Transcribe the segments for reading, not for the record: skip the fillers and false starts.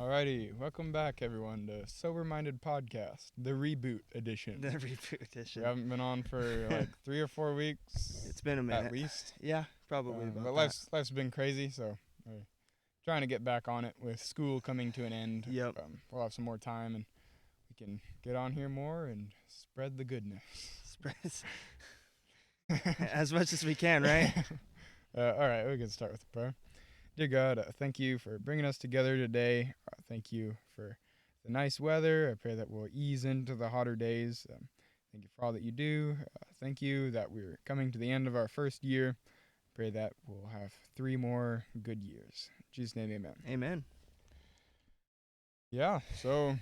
Alrighty, welcome back everyone to Sober Minded Podcast, the reboot edition. The reboot We edition. haven't been on for like 3 or 4 weeks. It's been a minute. At least. Yeah, probably about but that. life's been crazy, so we're trying to get back on it with school coming to an end. Yep. We'll have some more time and we can get on here more and spread the goodness. As much as we can, right? Alright, we can start with the prayer. Dear God, thank you for bringing us together today. Thank you for the nice weather. I pray that we'll ease into the hotter days. Thank you for all that you do. Thank you that we're coming to the end of our first year. Pray that we'll have 3 more good years. In Jesus' name, amen. Amen. Yeah, so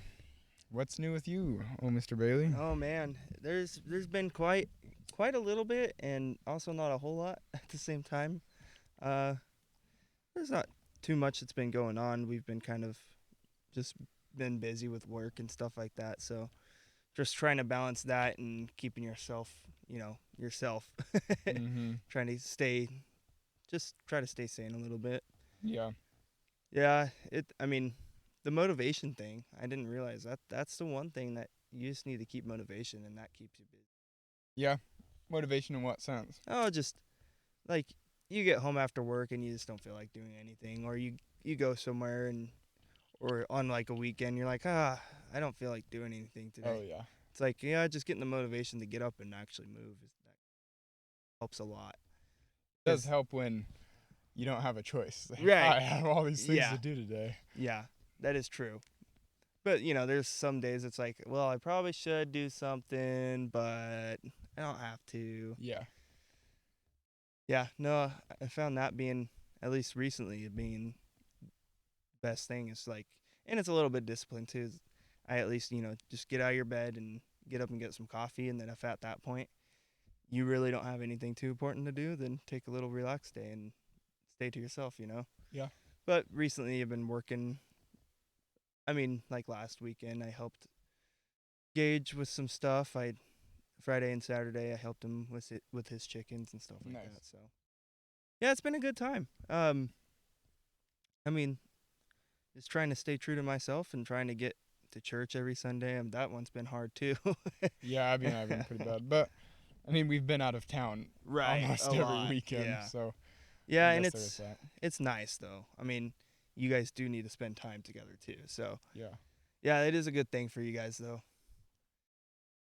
what's new with you, Mr. Bailey? Oh man, there's been quite a little bit, and also not a whole lot at the same time. There's not too much that's been going on. We've been kind of just been busy with work and stuff like that. So just trying to balance that and keeping yourself. Mm-hmm. Try to stay sane a little bit. Yeah. Yeah, the motivation thing, I didn't realize that's the one thing that you just need to keep motivation, and that keeps you busy. Yeah. Motivation in what sense? Oh, just like you get home after work and you just don't feel like doing anything, or you go somewhere or on like a weekend you're like, I don't feel like doing anything today. Oh, yeah. It's like, just getting the motivation to get up and actually move that helps a lot. It does help when you don't have a choice. Like, Right. I have all these things to do today. Yeah, that is true. But, there's some days it's like, well, I probably should do something, but I don't have to. Yeah. Yeah, no, I found that being, at least recently, being the best thing. Is like, and it's a little bit discipline too. I at least, just get out of your bed and get up and get some coffee. And then if at that point you really don't have anything too important to do, then take a little relaxed day and stay to yourself, Yeah. But recently I've been working. Like last weekend, I helped Gage with some stuff. Friday and Saturday I helped him with his chickens and stuff like that. So yeah, it's been a good time. Just trying to stay true to myself and trying to get to church every Sunday. That one's been hard too. Yeah, I've been pretty bad, but we've been out of town almost every weekend. Yeah. So yeah, and it's nice though. You guys do need to spend time together too. So yeah, it is a good thing for you guys though.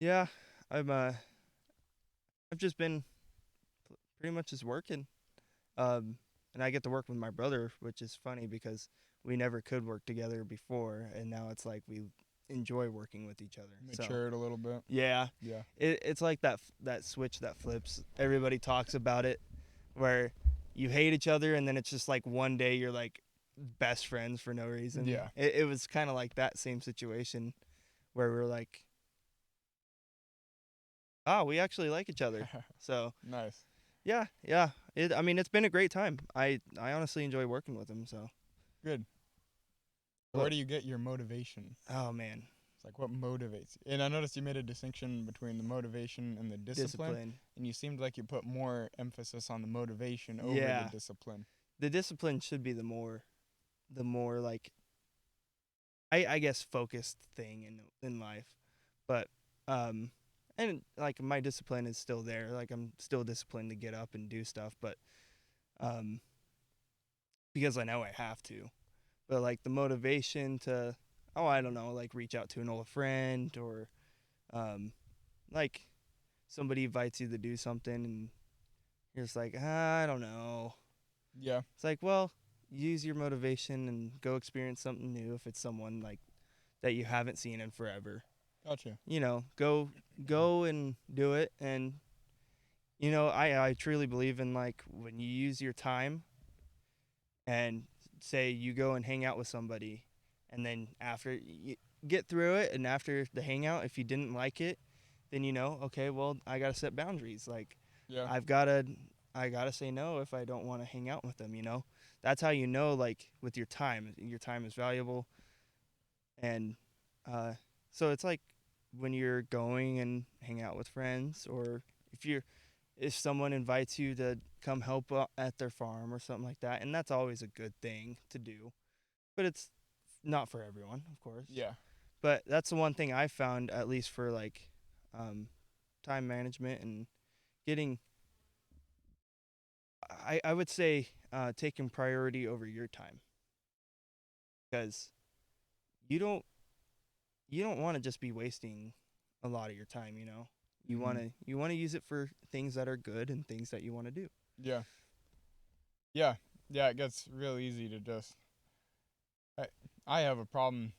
Yeah, I've just been pretty much just working, and I get to work with my brother, which is funny because we never could work together before, and now it's like we enjoy working with each other. Matured a little bit. Yeah. It's like that switch that flips. Everybody talks about it, where you hate each other, and then it's just like one day you're like best friends for no reason. Yeah. It was kind of like that same situation, where we're like, we actually like each other. So nice. Yeah. It's been a great time. I honestly enjoy working with him. So good. Where do you get your motivation? Oh man, it's like what motivates you? And I noticed you made a distinction between the motivation and the discipline. And you seemed like you put more emphasis on the motivation over the discipline. The discipline should be the more like, I guess, focused thing in life, but and like my discipline is still there. Like I'm still disciplined to get up and do stuff, but because I know I have to. But like the motivation to, I don't know, like reach out to an old friend, or like somebody invites you to do something and you're just like, I don't know. Yeah. It's like, well, use your motivation and go experience something new if it's someone like that you haven't seen in forever. Gotcha. Go and do it. And I truly believe in, like, when you use your time and say you go and hang out with somebody, and then after you get through it, and after the hangout, if you didn't like it, then okay, well, I gotta set boundaries. Like, I gotta say no if I don't want to hang out with them. That's how like, with your time is valuable. And so it's like when you're going and hang out with friends, or if someone invites you to come help at their farm or something like that, and that's always a good thing to do. But it's not for everyone, of course. Yeah. But that's the one thing I found, at least for like time management and getting, I would say, taking priority over your time, because you don't you don't want to just be wasting a lot of your time. You want Mhm. to you want to use it for things that are good and things that you want to do. Yeah. Yeah. Yeah. It gets real easy to just. I, I have a problem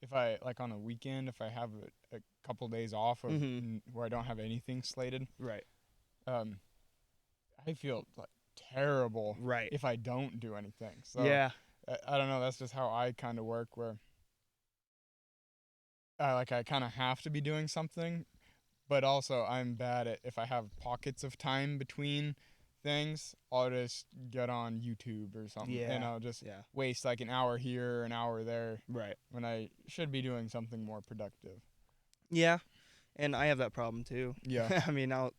if I like on a weekend if I have a couple days off of Mm-hmm. where I don't have anything slated. Right. Um, I feel like terrible Right. if I don't do anything. So Yeah. I don't know. That's just how I kind of work. Where I kind of have to be doing something, but also I'm bad at if I have pockets of time between things, I'll just get on YouTube or something and Yeah. I'll just Yeah. waste like an hour here, an hour there Right. when I should be doing something more productive. Yeah. And I have that problem too. Yeah. I mean, I'll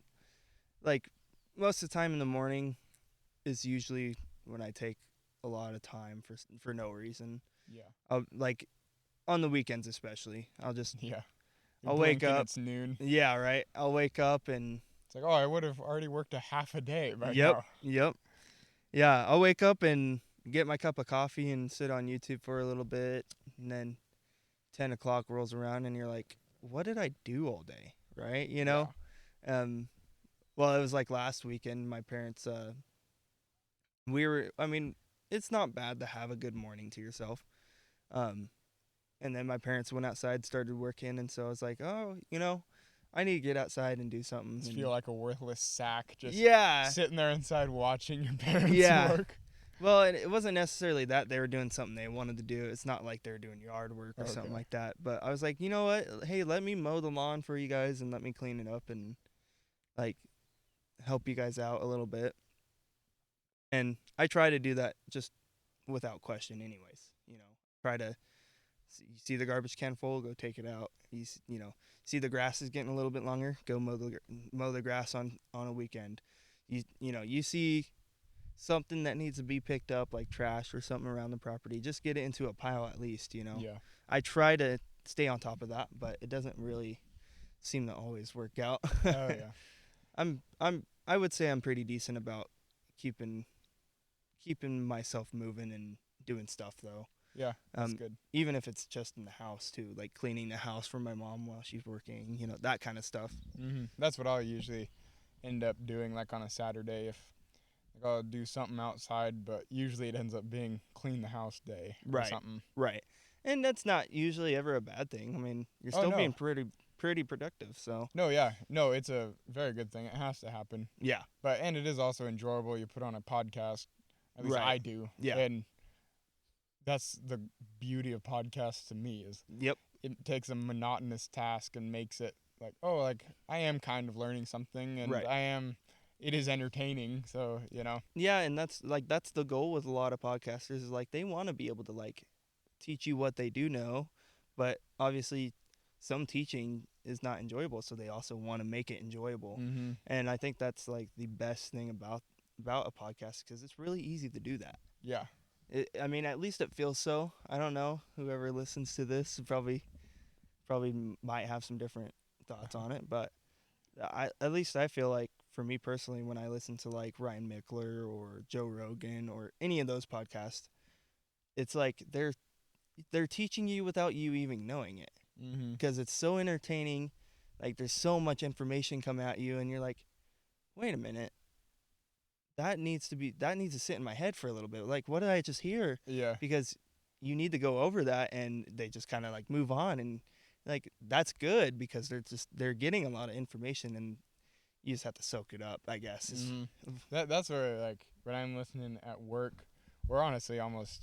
like most of the time in the morning is usually when I take a lot of time for no reason. Yeah. I'll like on the weekends especially. I'll just Yeah. You're I'll wake blinking, up. it's noon. Yeah, right. I'll wake up and It's like, oh, I would have already worked a half a day by yep, now. yep. Yeah, I'll wake up and get my cup of coffee and sit on YouTube for a little bit, and then 10 o'clock rolls around and you're like, what did I do all day? Right? Yeah. Um well, it was like last weekend my parents we were I mean, it's not bad to have a good morning to yourself. Um and then my parents went outside, started working, and so I was like, "Oh, I need to get outside and do something." Just And feel like a worthless sack just yeah. sitting there inside watching your parents Yeah. work. Well, and it wasn't necessarily that they were doing something they wanted to do. It's not like they were doing yard work or something Okay. like that. But I was like, you know what? Hey, let me mow the lawn for you guys and let me clean it up and like help you guys out a little bit. And I try to do that just without question, anyways. Try to you see the garbage can full, go take it out. See the grass is getting a little bit longer, go mow the grass on a weekend. You see something that needs to be picked up, like trash or something around the property, just get it into a pile at least. Yeah. I try to stay on top of that, but it doesn't really seem to always work out. Oh yeah. I would say I'm pretty decent about keeping myself moving and doing stuff though. Yeah, that's good. Even if it's just in the house too, like cleaning the house for my mom while she's working, that kind of stuff. That's what I'll usually end up doing, like on a Saturday if like I'll do something outside, but usually it ends up being clean the house day or Right. something. Right. And that's not usually ever a bad thing. I mean, you're Oh still being no, pretty productive, so. no, yeah, no, it's a very good thing. It has to happen, Yeah. and it is also enjoyable. You put on a podcast, at least Right. I do, Yeah. and that's the beauty of podcasts to me is Yep. it takes a monotonous task and makes it like, oh, like I am kind of learning something and Right. it is entertaining. So, Yeah, and that's the goal with a lot of podcasters is like they want to be able to like teach you what they do know, but obviously some teaching is not enjoyable, so they also want to make it enjoyable. mm-hmm. And I think that's like the best thing about a podcast because it's really easy to do that. Yeah. I mean, at least it feels so. I don't know. Whoever listens to this probably might have some different thoughts on it, but at least I feel like for me personally, when I listen to like Ryan Mickler or Joe Rogan or any of those podcasts, it's like they're teaching you without you even knowing it Mm-hmm. because it's so entertaining. Like there's so much information come at you, and you're like, wait a minute, that needs to sit in my head for a little bit. Like, what did I just hear? Yeah. Because you need to go over that, and they just kind of like move on, and like that's good because they're getting a lot of information, and you just have to soak it up, I guess. Mm-hmm. That's where like when I'm listening at work, or honestly almost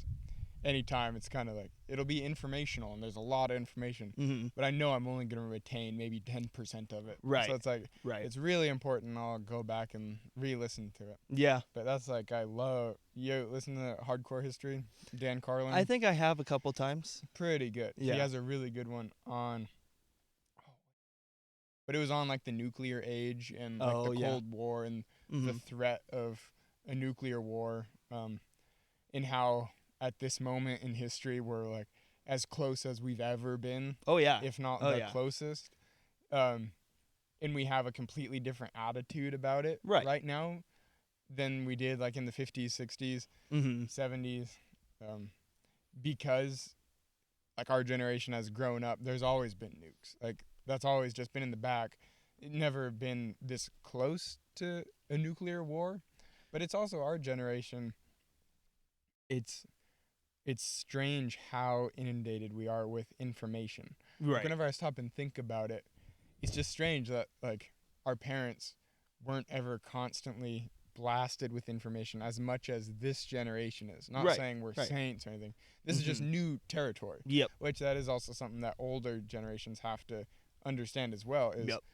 anytime, it's kind of like it'll be informational and there's a lot of information, Mm-hmm. but I know I'm only gonna retain maybe 10% of it. Right. So it's like Right. it's really important. I'll go back and re-listen to it. Yeah. But that's like I love you listen to Hardcore History, Dan Carlin. I think I have a couple times. Pretty good. Yeah. He has a really good one on. But it was on like the nuclear age and like the Cold War and the threat of a nuclear war, and how at this moment in history we're like as close as we've ever been, Oh yeah. if not Oh the yeah. closest. And we have a completely different attitude about it Right. now than we did like in the 50s, 60s, Mm-hmm. 70s, because like our generation has grown up. There's always been nukes. Like that's always just been in the back. It never been this close to a nuclear war, but it's also our generation. It's it's strange how inundated we are with information. Like Right. whenever I stop and think about it, it's just strange that like our parents weren't ever constantly blasted with information as much as this generation is. Not Right. saying we're Right. saints or anything. This is just Mm-hmm. new territory, Yep. which that is also something that older generations have to understand as well is Yep.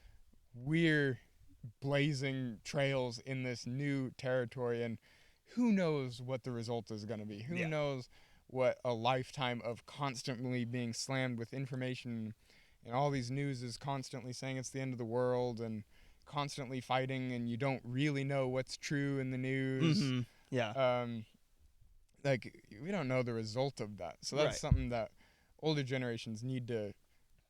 we're blazing trails in this new territory and who knows what the result is going to be. Who Yeah. knows what a lifetime of constantly being slammed with information and all these news is constantly saying it's the end of the world and constantly fighting and you don't really know what's true in the news. Mm-hmm. Yeah. Um, like we don't know the result of that. So that's Right. something that older generations need to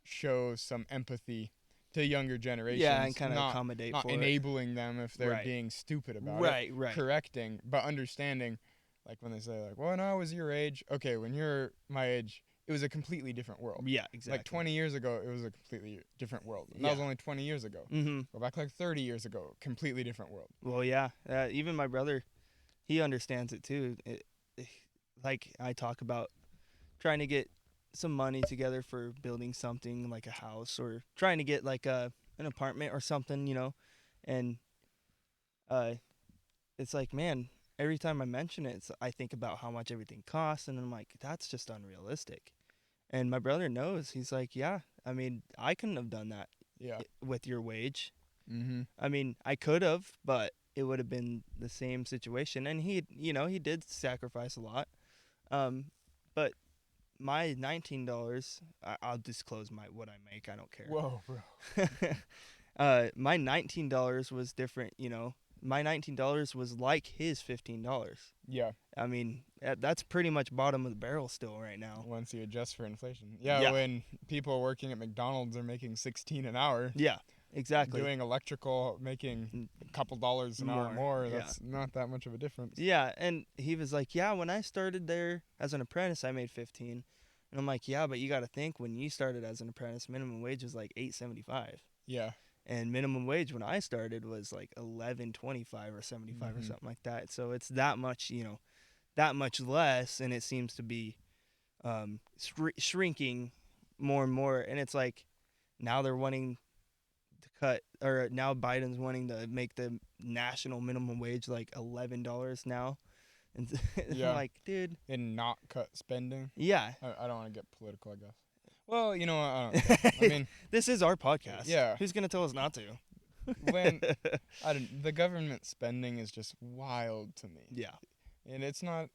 show some empathy to younger Yeah, and generations, kind of not accommodate not for it. enabling them if they're Right. being stupid about it, Right. Right. correcting, but understanding. Like when they say like, "Well, when I was your age," okay, when you're my age, it was a completely different world. Yeah. Like Exactly. 20 years ago, it was a completely different world, and that was Yeah. only 20 years ago. Mm-hmm. Go back like 30 years ago, completely different world. Well, yeah. Even my brother, he understands it too. Like I talk about trying to get some money together for building something like a house or trying to get like an apartment or something, and uh, it's like, man, every time I mention it, I think about how much everything costs, and I'm like, that's just unrealistic. And my brother knows. He's like, yeah, I mean, I couldn't have done that Yeah. with your wage. Mhm. I mean, I could have, but it would have been the same situation. And he did sacrifice a lot. Um, but my $19, I'll disclose what I make. I don't Whoa, bro. care. My $19 was different. My $19 was like his $15. Yeah. I mean, that's pretty much bottom of the barrel still right now. Once you adjust for inflation. Yeah, Yeah, when people working at McDonald's are making 16 an hour, yeah, exactly. doing electrical making N- a couple dollars an hour more, yeah. that's not that much of a difference. Yeah, and he was like, "Yeah, when I started there as an apprentice, I made 15." And I'm like, "Yeah, but you got to think when you started as an apprentice, minimum wage was like 8.75, Yeah. and minimum wage when I started was like 11.25 or 75 or Mhm. something like that. So it's that much, that much less, and it seems to be shrinking more and more. And it's like now they're wanting to cut, or now Biden's wanting to make the national minimum wage like $11 now." And I'm Yeah. like, dude, And not cut spending. yeah. I don't want to get political, I guess. Well, you know what? I don't care. I mean, This is our podcast. yeah. Who's gonna tell us not to? When the government spending is just wild to me. Yeah. And it's not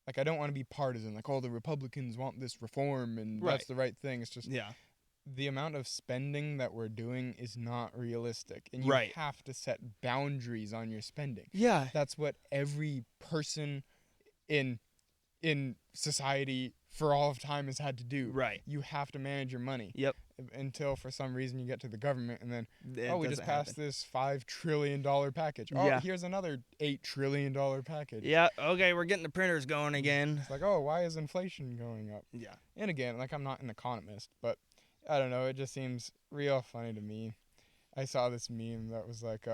like I don't want to be partisan like oh the Republicans want this reform and Right. that's the right thing. It's just Yeah. the amount of spending that we're doing is not realistic and you Right. have to set boundaries on your spending. Yeah. That's what every person in society for all of time has had to do. Right. You have to manage your money. Yep. Until for some reason you get to the government and then It we just doesn't passed happen. this $5 trillion package. Oh, Yeah. here's another $8 trillion package. Yeah. Okay, we're getting the printers going again. It's like, oh, why is inflation going up? Yeah. And again, like I'm not an economist, but I don't know, it just seems real funny to me. I saw this meme that was like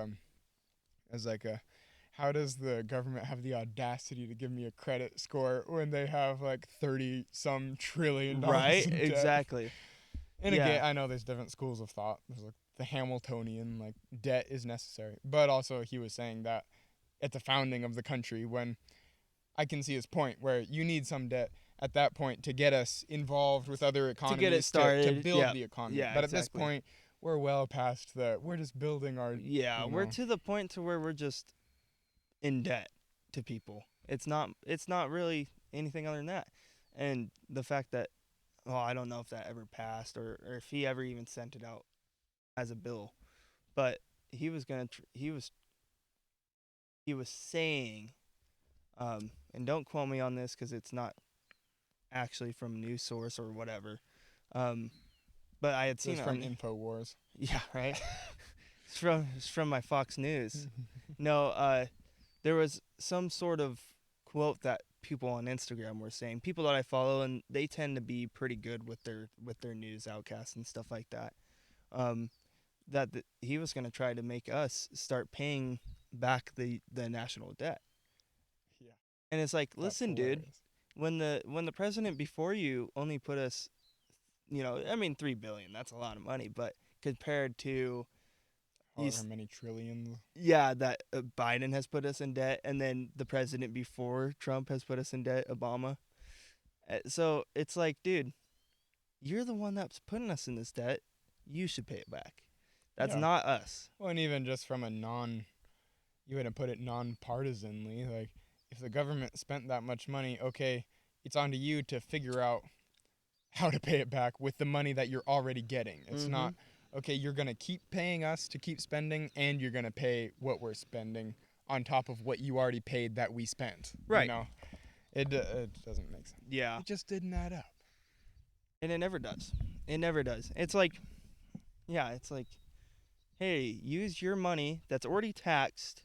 how does the government have the audacity to give me a credit score when they have like 30 some trillion dollars Right. in debt? Exactly. And Yeah. again, I know there's different schools of thought. There's like the Hamiltonian, like debt is necessary. But also he was saying that at the founding of the country when I can see his point where you need some debt at that point to get us involved with other economies get it to started. build Yeah. the economy. Yeah, But at this exactly. point, we're well past we're just building our Yeah, you we're know. to the point to where we're just in debt to people. It's not really anything other than that. And the fact that I don't know if that ever passed or if he ever even sent it out as a bill, but he was gonna he was saying, and don't quote me on this because it's not actually from news source or whatever. Um, but I had It was seen it from on. InfoWars. Yeah, right. It's from my Fox News. No, there was some sort of quote that people on Instagram were saying. People that I follow, and they tend to be pretty good with their news outcasts and stuff like that. Um, he was going to try to make us start paying back the national debt. Yeah, And it's like, that's listen, dude, hilarious. when the president before you only put us, I mean, 3 billion, that's a lot of money, but compared to However these, many trillions. yeah, that Biden has put us in debt, and then the president before Trump has put us in debt, Obama. So it's like, dude, you're the one that's putting us in this debt. You should pay it back. That's Yeah. not us. Well, and even just from a you would have put it non-partisanly. Like, if the government spent that much money, okay, it's on to you to figure out how to pay it back with the money that you're already getting. It's Mm-hmm. not, okay, you're going to keep paying us to keep spending, and you're going to pay what we're spending on top of what you already paid that we spent. You Right. know, it doesn't make sense. Yeah. It just didn't add up. And it never does. It never does. It's like, yeah, it's like, hey, use your money that's already taxed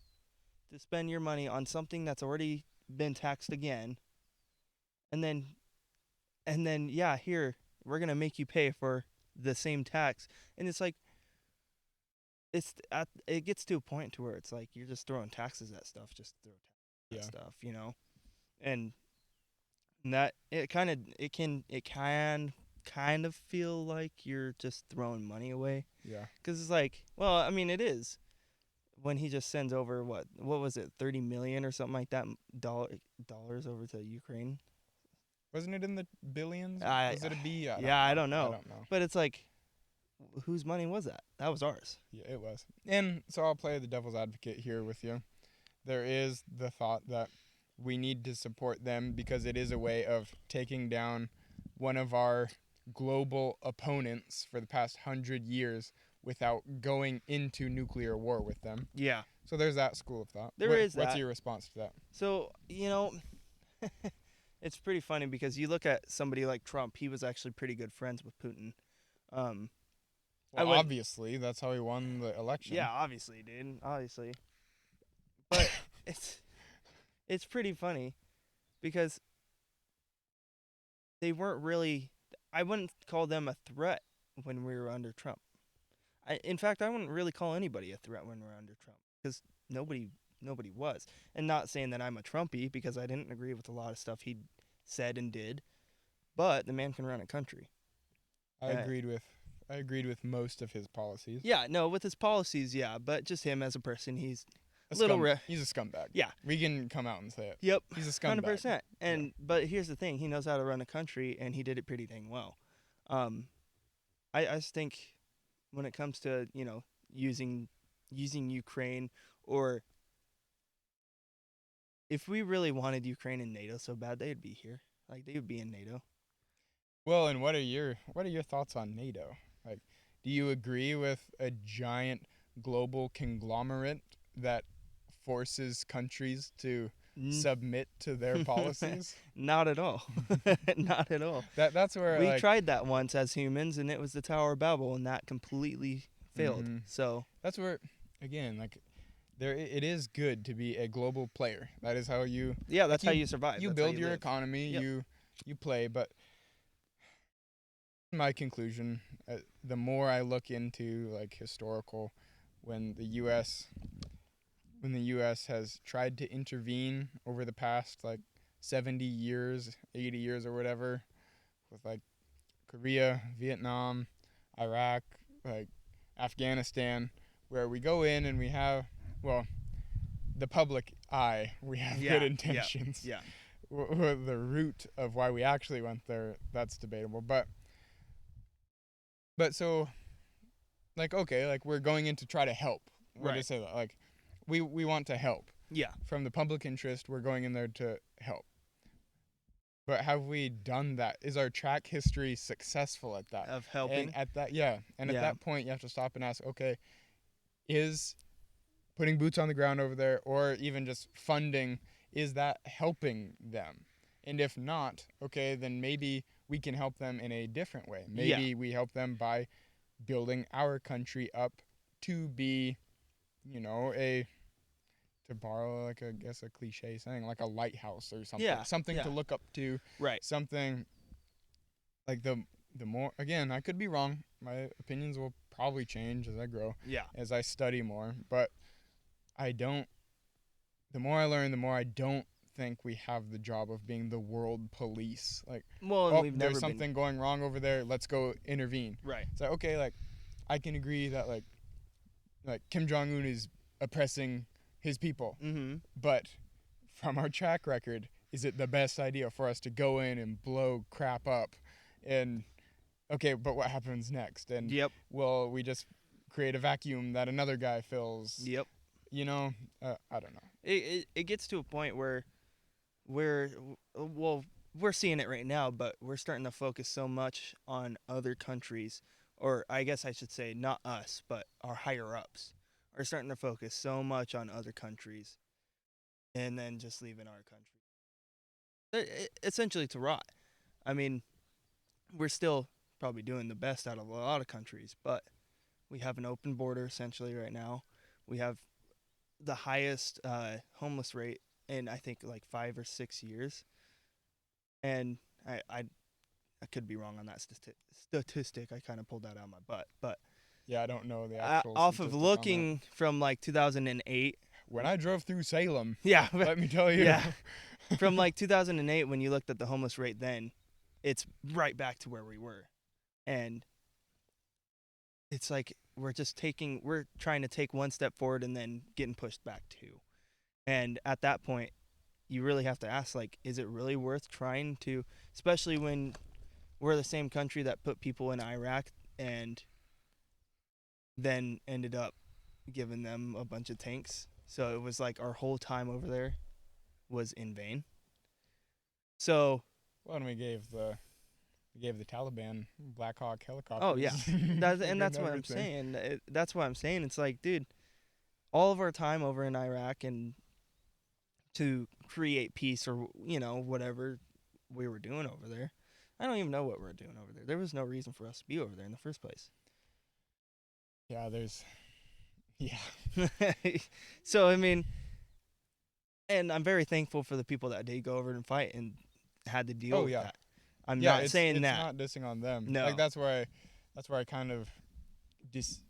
to spend your money on something that's already been taxed again. And then yeah, here, we're going to make you pay for the same tax. And it's like it gets to a point to where it's like you're just throwing taxes at stuff, just throw taxes at Yeah. stuff. And that it can kind of feel like you're just throwing money away. Yeah. Because it's like, well, I mean, it is when he just sends over what was it, 30 million or something like that dollars over to Ukraine. Wasn't it in the billions? I Was it a B? I don't Yeah, I know. don't I know, don't know. but it's like, whose money was that? That was ours. Yeah, it was. And so I'll play the devil's advocate here with you. There is the thought that we need to support them because it is a way of taking down one of our global opponents for the past 100 years without going into nuclear war with them. Yeah, So there's that school of thought. there is What's that. your response to that? So it's pretty funny because you look at somebody like Trump. He was actually pretty good friends with Putin. Um, I Well, would, obviously, that's how he won the election. yeah, obviously, dude, obviously. But it's it's pretty funny because they weren't really. I wouldn't call them a threat when we were under Trump. In fact, I wouldn't really call anybody a threat when we're under Trump because nobody was. And not saying that I'm a Trumpy because I didn't agree with a lot of stuff he said and did, but the man can run a country. I agreed with I agreed with most of his policies. Yeah, no, with his policies, yeah, but just him as a person, he's He's a scumbag. yeah. We can come out and say it. Yep. He's a scumbag. 100%. And but here's the thing, he knows how to run a country and he did it pretty dang well. Um I just think when it comes to, using Ukraine, or if we really wanted Ukraine in NATO so bad, they'd be here. Like they would be in NATO. Well, and what are your thoughts on NATO? Like, do you agree with a giant global conglomerate that forces countries to N- submit to their policies? Not at all. Not at all. That's where We tried that once as humans, and it was the Tower of Babel, and that completely failed. Mhm. So That's where, again, like, it is good to be a global player. That is how you yeah, that's you, how you survive. you That's how build you your live. economy. Yep. You play, but my conclusion, the more I look into like historical, when the U.S. when the U.S. has tried to intervene over the past like 70 years, 80 years or whatever, with like Korea, Vietnam, Iraq, like Afghanistan, where we go in and we have, well, the public eye, we have Yeah, good intentions. Yeah. The root of why we actually went there, that's debatable. But so, like, okay, like we're going in to try to help. We'll Right. just say that, like, we want to help. Yeah. From the public interest, we're going in there to help. But have we done that? Is our track history successful at that? Of helping. And at that, yeah. And at Yeah. that point, you have to stop and ask, okay, is putting boots on the ground over there, or even just funding, is that helping them? And if not, okay, then maybe we can help them in a different way. Yeah. Maybe we help them by building our country up to be, a to borrow like I guess a cliche saying, like a lighthouse or something. Yeah. Something Yeah. to look up to, Right. something like the more, again, I could be wrong. My opinions will probably change as I grow, Yeah. as I study more, but I don't the more I learn, the more I don't think we have the job of being the world police. Like, Well, and oh, we've there's never been. something going wrong over there. Let's go intervene. Right. It's like, okay, like I can agree that like Kim Jong Un is oppressing his people, Mm-hmm. but from our track record, is it the best idea for us to go in and blow crap up? And okay, but what happens next? And Yep. will we just create a vacuum that another guy fills? Yep. You know, I don't know. It gets to a point where we're well we're seeing it right now, but we're starting to focus so much on other countries, or I guess I should say not us, but our higher ups are starting to focus so much on other countries, and then just leaving our country essentially to rot. I mean, we're still probably doing the best out of a lot of countries, but we have an open border essentially right now. We have the highest homeless rate in I think like 5 or 6 years, and I could be wrong on that statistic. I kind of pulled that out of my butt, but Yeah, I don't know the actual off of statistic on that. looking from like 2008, When I drove through Salem, yeah, let me tell you. yeah, from like 2008 when you looked at the homeless rate, then it's right back to where we were, and it's like we're trying to take one step forward and then getting pushed back two, and at that point you really have to ask, like, is it really worth trying to, especially when we're the same country that put people in Iraq and then ended up giving them a bunch of tanks. So it was like our whole time over there was in vain. So, Well, and we gave the Taliban Black Hawk helicopters. oh yeah, that's what I'm saying. That's what I'm saying. It's like, dude, all of our time over in Iraq and to create peace, or whatever we were doing over there. I don't even know what we were doing over there. There was no reason for us to be over there in the first place. Yeah, yeah. So I mean, and I'm very thankful for the people that did go over and fight and had to deal with that. I'm Yeah, not saying it's that. not dissing on them. No. Like that's where I kind of just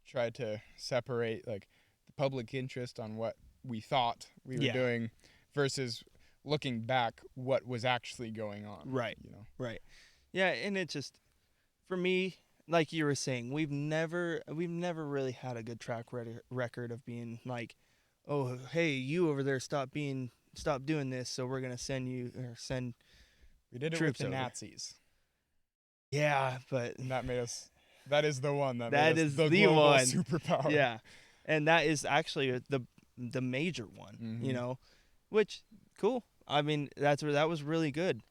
tried to separate like the public interest on what we thought we were Yeah. doing versus looking back what was actually going on. Right. You know. Right. Yeah, and it just, for me, like you were saying, we've never really had a good track record of being like, oh, hey, you over there, stop doing this, so we're gonna send We did it with troops the over. Nazis. Yeah, but And that is the one that That made us is the the global one. superpower. yeah, and that is actually the major one, Mhm. which cool. I mean, that was really good,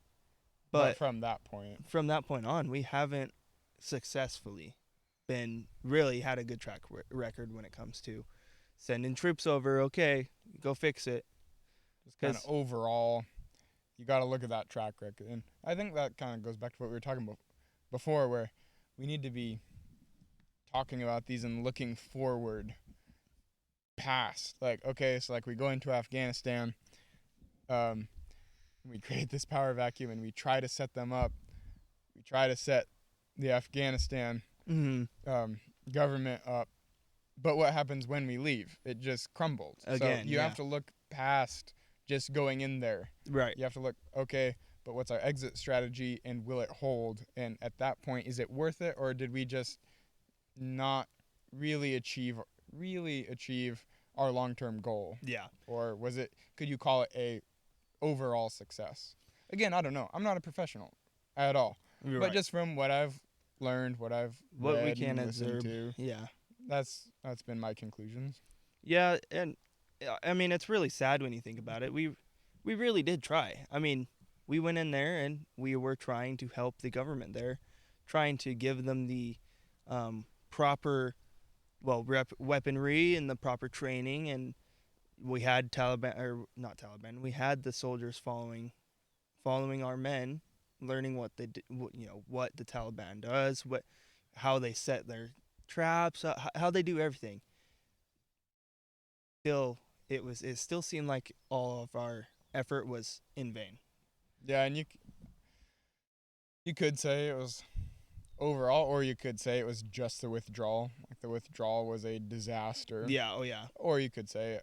but from that point, from that point on, we haven't successfully been really had a good track record when it comes to sending troops over. Okay, go fix it. just kind of overall, you got to look at that track record. And I think that kind of goes back to what we were talking about before, where we need to be talking about these and looking forward past. Like, okay, so like we go into Afghanistan, we create this power vacuum and we try to set them up. We try to set the Afghanistan government up. But what happens when we leave? It just crumbles. Again, so you have to look past just going in there. Right. You have to look, okay, but what's our exit strategy and will it hold? And at that point, is it worth it, or did we just not really achieve our long-term goal? Yeah. Or could you call it a overall success? Again, I don't know. I'm not a professional at all. You're but right. just from what I've learned, what I've What we read can and listened observe. to, Yeah. that's been my conclusions. Yeah, and I mean, it's really sad when you think about it. We really did try. I mean, we went in there and we were trying to help the government there, trying to give them the proper, weaponry and the proper training, and we had Taliban, or not Taliban. We had the soldiers following following our men, learning what what the Taliban does, how they set their traps, how they do everything. Still, it still seemed like all of our effort was in vain. Yeah, and you could say it was overall, or you could say it was just the withdrawal. Like the withdrawal was a disaster. Yeah. Oh yeah. Or you could say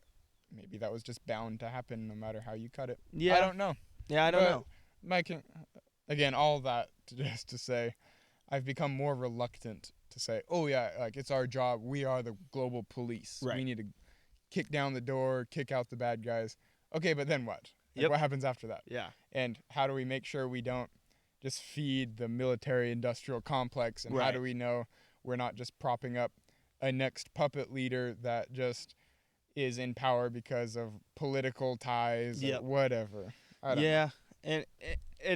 maybe that was just bound to happen no matter how you cut it. I Yeah. don't know. Yeah. I don't But know. Mike, again, all that just to say, I've become more reluctant to say, oh yeah, like it's our job. We are the global police. Right. We need to kick down the door, kick out the bad guys. Okay, but then what? Like Yep. what happens after that? Yeah. And how do we make sure we don't just feed the military industrial complex? And how Right. do we know we're not just propping up a next puppet leader that just is in power because of political ties or Yep. whatever? I don't know. Yeah. And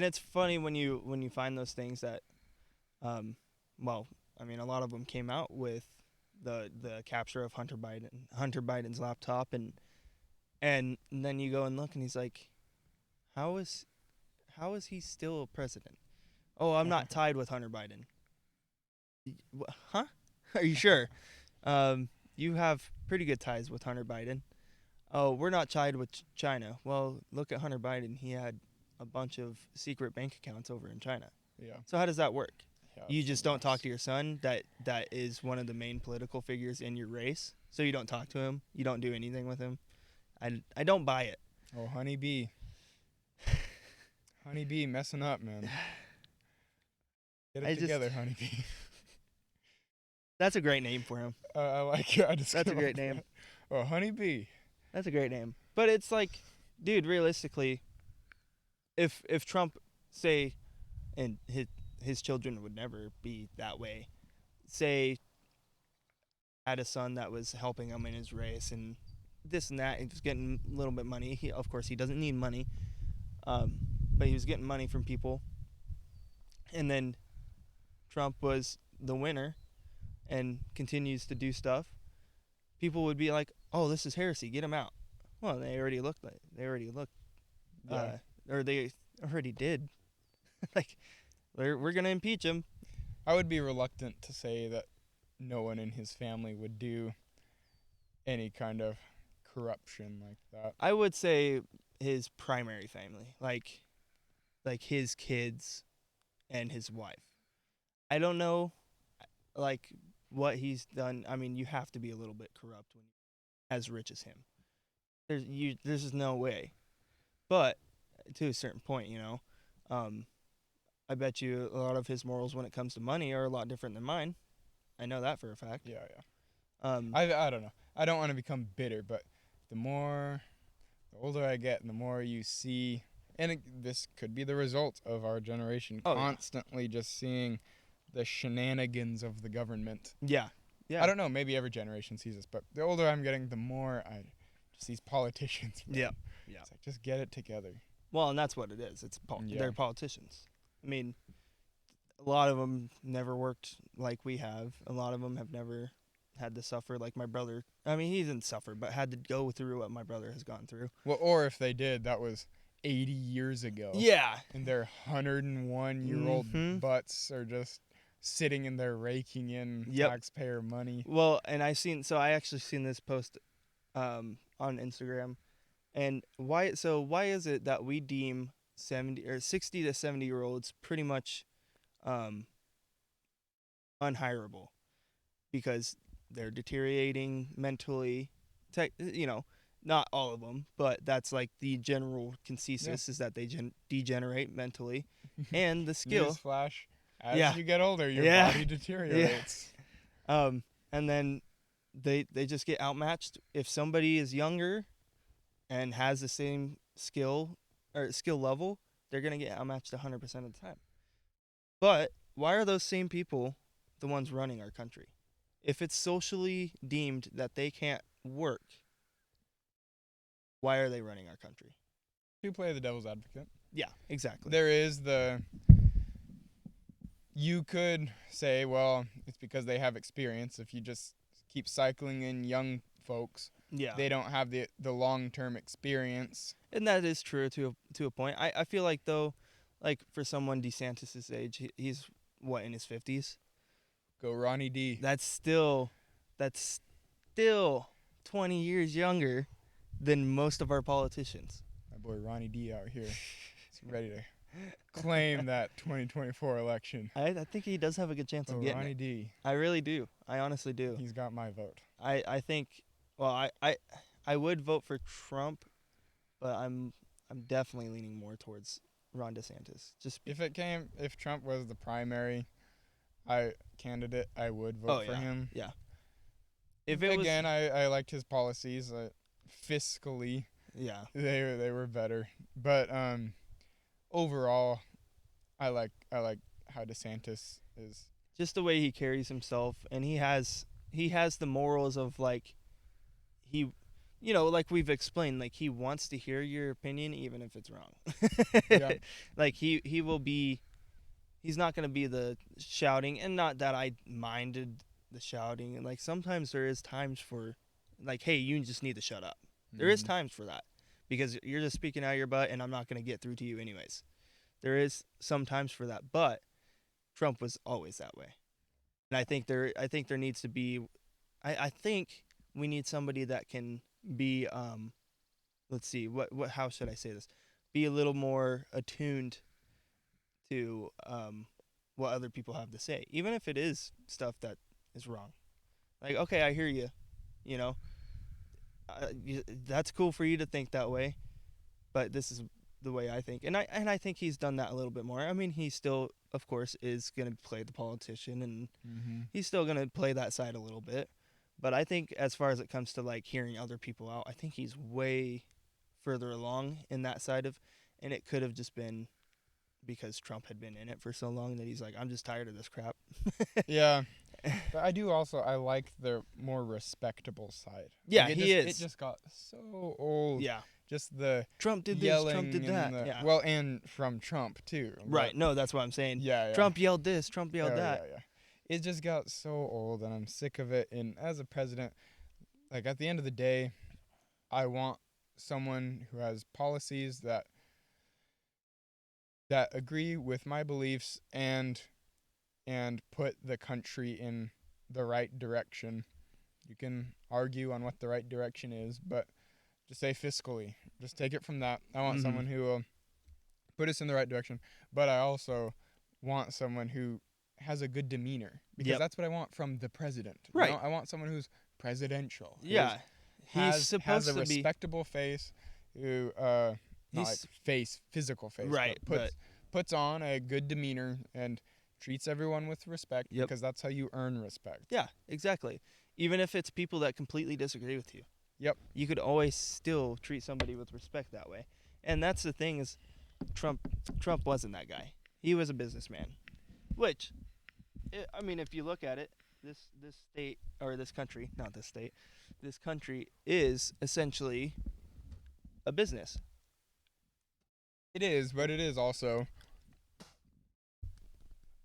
it's funny when you find those things that, well, I mean, a lot of them came out with the capture of Hunter Biden's laptop, and then you go and look, and he's like, how is he still president? Oh, I'm not tied with Hunter Biden. Huh? Are you sure? You have pretty good ties with Hunter Biden. Oh, we're not tied with China. Well, look at Hunter Biden. He had a bunch of secret bank accounts over in China. Yeah. So how does that work? Yeah, You it's just a don't talk mess. to your son that is one of the main political figures in your race. So you don't talk to him. You don't do anything with him. I don't buy it. Oh, honeybee. Honeybee messing up, man. Get it together, honeybee. That's a great name for him. I like it. That's a great name. Oh, honeybee. That's a great name. But it's like, dude, realistically, if Trump, say, and his children would never be that way, say, had a son that was helping him in his race and this and that, and was getting a little bit of money. Of course, he doesn't need money, but he was getting money from people. And then Trump was the winner and continues to do stuff. People would be like, "Oh, this is heresy. Get him out." Well, they already looked. Yeah. Or they already did. Like, we're gonna impeach him. I would be reluctant to say that no one in his family would do any kind of corruption like that. I would say his primary family, like his kids and his wife. I don't know, like, what he's done. I mean, you have to be a little bit corrupt when you're as rich as him. There's just no way. But to a certain point, I bet you a lot of his morals when it comes to money are a lot different than mine. I know that for a fact. Yeah, yeah. Um, I don't know. I don't want to become bitter, but the older I get and the more you see, and this could be the result of our generation Oh, yeah. constantly just seeing the shenanigans of the government. yeah. I don't know, maybe every generation sees this, but the older I'm getting, the more I just these politicians. Man. Yeah. Yeah. It's like, just get it together. Well, and that's what it is. Yeah. They're politicians. I mean, a lot of them never worked like we have. A lot of them have never had to suffer like my brother. I mean, he didn't suffer, but had to go through what my brother has gone through. Well, or if they did, that was 80 years ago. Yeah. And their 101-year-old Mhm. butts are just sitting in there raking in Yep. taxpayer money. Well, and I actually seen this post on Instagram. And why is it that we deem 60 to 70-year-olds pretty much unhireable? Because they're deteriorating mentally. Not all of them, but that's like the general consensus is that they degenerate mentally. And the skill. Newsflash. As Yeah. you get older, your Yeah. body deteriorates. And then they just get outmatched. If somebody is younger and has the same skill or skill level, they're going to get outmatched 100% of the time. But why are those same people the ones running our country? If it's socially deemed that they can't work, why are they running our country? To play the devil's advocate. Yeah, exactly. There is you could say, well, it's because they have experience. If you just keep cycling in young folks Yeah. they don't have the long-term experience. And that is true to a point. I feel like though, like for someone DeSantis's age, he's what, in his 50s. Go Ronnie D. That's still 20 years younger than most of our politicians. My boy Ronnie D out here. He's ready to claim that 2024 election. I think he does have a good chance Oh, of getting Ronnie it. D. I really do. I honestly do. He's got my vote. I think. Well, I would vote for Trump, but I'm definitely leaning more towards Ron DeSantis. Just If Trump was the primary candidate, I would vote for him. Yeah. If it Again, I liked his policies. Fiscally, yeah. they were better. But overall, I like how DeSantis is. Just the way he carries himself, and he has the morals of like he, like we've explained, like he wants to hear your opinion even if it's wrong. Yeah. Like he will be. He's not gonna be the shouting, and not that I minded the shouting. And like sometimes there is times for, like, hey, you just need to shut up. There is times for that because you're just speaking out of your butt, and I'm not gonna get through to you anyways. There is some times for that, but Trump was always that way, and I think there needs to be. I think we need somebody that can be let's see, how should I say this? Be a little more attuned to what other people have to say, even if it is stuff that is wrong. Like, okay, I hear you. You know, that's cool for you to think that way, but this is the way I think, and I think he's done that a little bit more. I mean, he still, of course, is gonna play the politician, and he's still gonna play that side a little bit. But I think as far as it comes to like hearing other people out, I think he's way further along in that side of, and it could have just been because Trump had been in it for so long that he's like, I'm just tired of this crap. Yeah. But I like the more respectable side. Yeah, like he is. It just got so old. Yeah. Just the Trump did this, yelling Trump did that. Yeah. Well, and from Trump too. Right. No, that's what I'm saying. Yeah. Trump yelled this, Trump yelled Oh, that. Yeah. It just got so old, and I'm sick of it. And as a president, like at the end of the day, I want someone who has policies that agree with my beliefs and put the country in the right direction. You can argue on what the right direction is, but just say fiscally. Just take it from that. I want someone who will put us in the right direction, but I also want someone who has a good demeanor, because that's what I want from the president. Right. You know? I want someone who's presidential. Yeah. Has a respectable face, who not like physical face, right, but puts on a good demeanor and treats everyone with respect, because that's how you earn respect. Yeah, exactly. Even if it's people that completely disagree with you. Yep. You could always still treat somebody with respect that way. And that's the thing is Trump wasn't that guy. He was a businessman. Which, I mean, if you look at it, this state, or this country, not this state, this country is essentially a business. It is, but it is also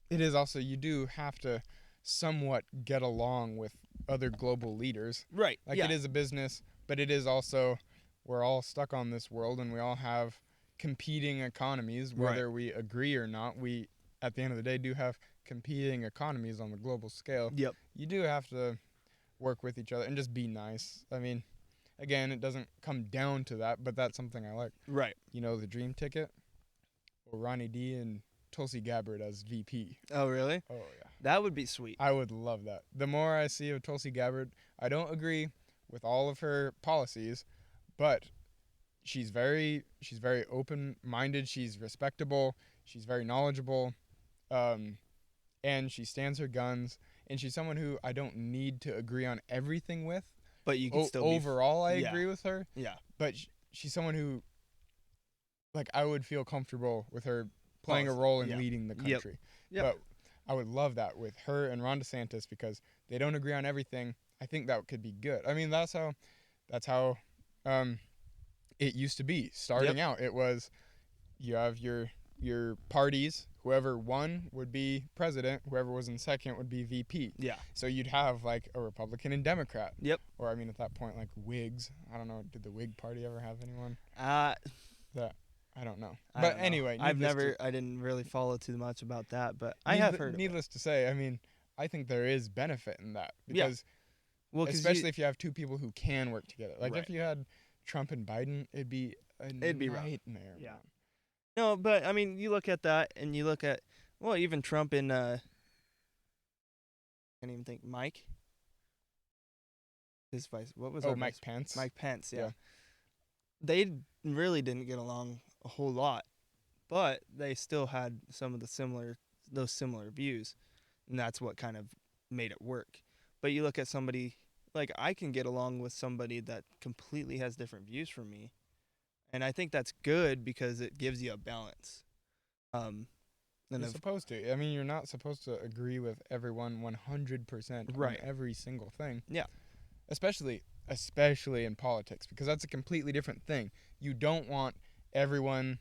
you do have to somewhat get along with other global leaders. Right. Like, it is a business, but it is also, we're all stuck on this world, and we all have competing economies, whether we agree or not. We, at the end of the day, do have competing economies on the global scale. Yep. You do have to work with each other and just be nice. I mean, again, it doesn't come down to that, but that's something I like. Right. You know, the dream ticket? Or Ronnie D and Tulsi Gabbard as VP. Oh, really? Oh, yeah. That would be sweet. I would love that. The more I see of Tulsi Gabbard, I don't agree with all of her policies, but she's very open-minded. She's respectable. She's very knowledgeable, and she stands her guns. And she's someone who I don't need to agree on everything with. But you can still overall, I agree with her. Yeah. But she's someone who, like, I would feel comfortable with her playing a role in leading the country. Yep. But I would love that with her and Ron DeSantis, because they don't agree on everything. I think that could be good. I mean, that's how it used to be. Starting out, it was, you have your your parties, whoever won would be president, whoever was in second would be VP. Yeah. So you'd have like a Republican and Democrat. Yep. Or I mean, at that point, like Whigs. I don't know. Did the Whig Party ever have anyone? Uh, That I don't know. I But don't know. anyway, I didn't really follow too much about that, but I have heard of it. Needless to say, I mean, I think there is benefit in that Yeah. because, Well, 'cause especially if you have two people who can work together. Like Right. if you had Trump and Biden, it'd be a It'd be rough. nightmare. Yeah. man. No, but I mean, you look at that, and you look at, well, even Trump and can't even think, Mike, his vice. What was Oh, our Mike vice- Pence. Mike Pence, yeah. Yeah. They really didn't get along a whole lot, but they still had some of those similar views, and that's what kind of made it work. But you look at somebody like I can get along with somebody that completely has different views from me, and I think that's good because it gives you a balance. And You're if, supposed to. I mean, you're not supposed to agree with everyone 100% Right. on every single thing. Yeah. Especially in politics, because that's a completely different thing. You don't want everyone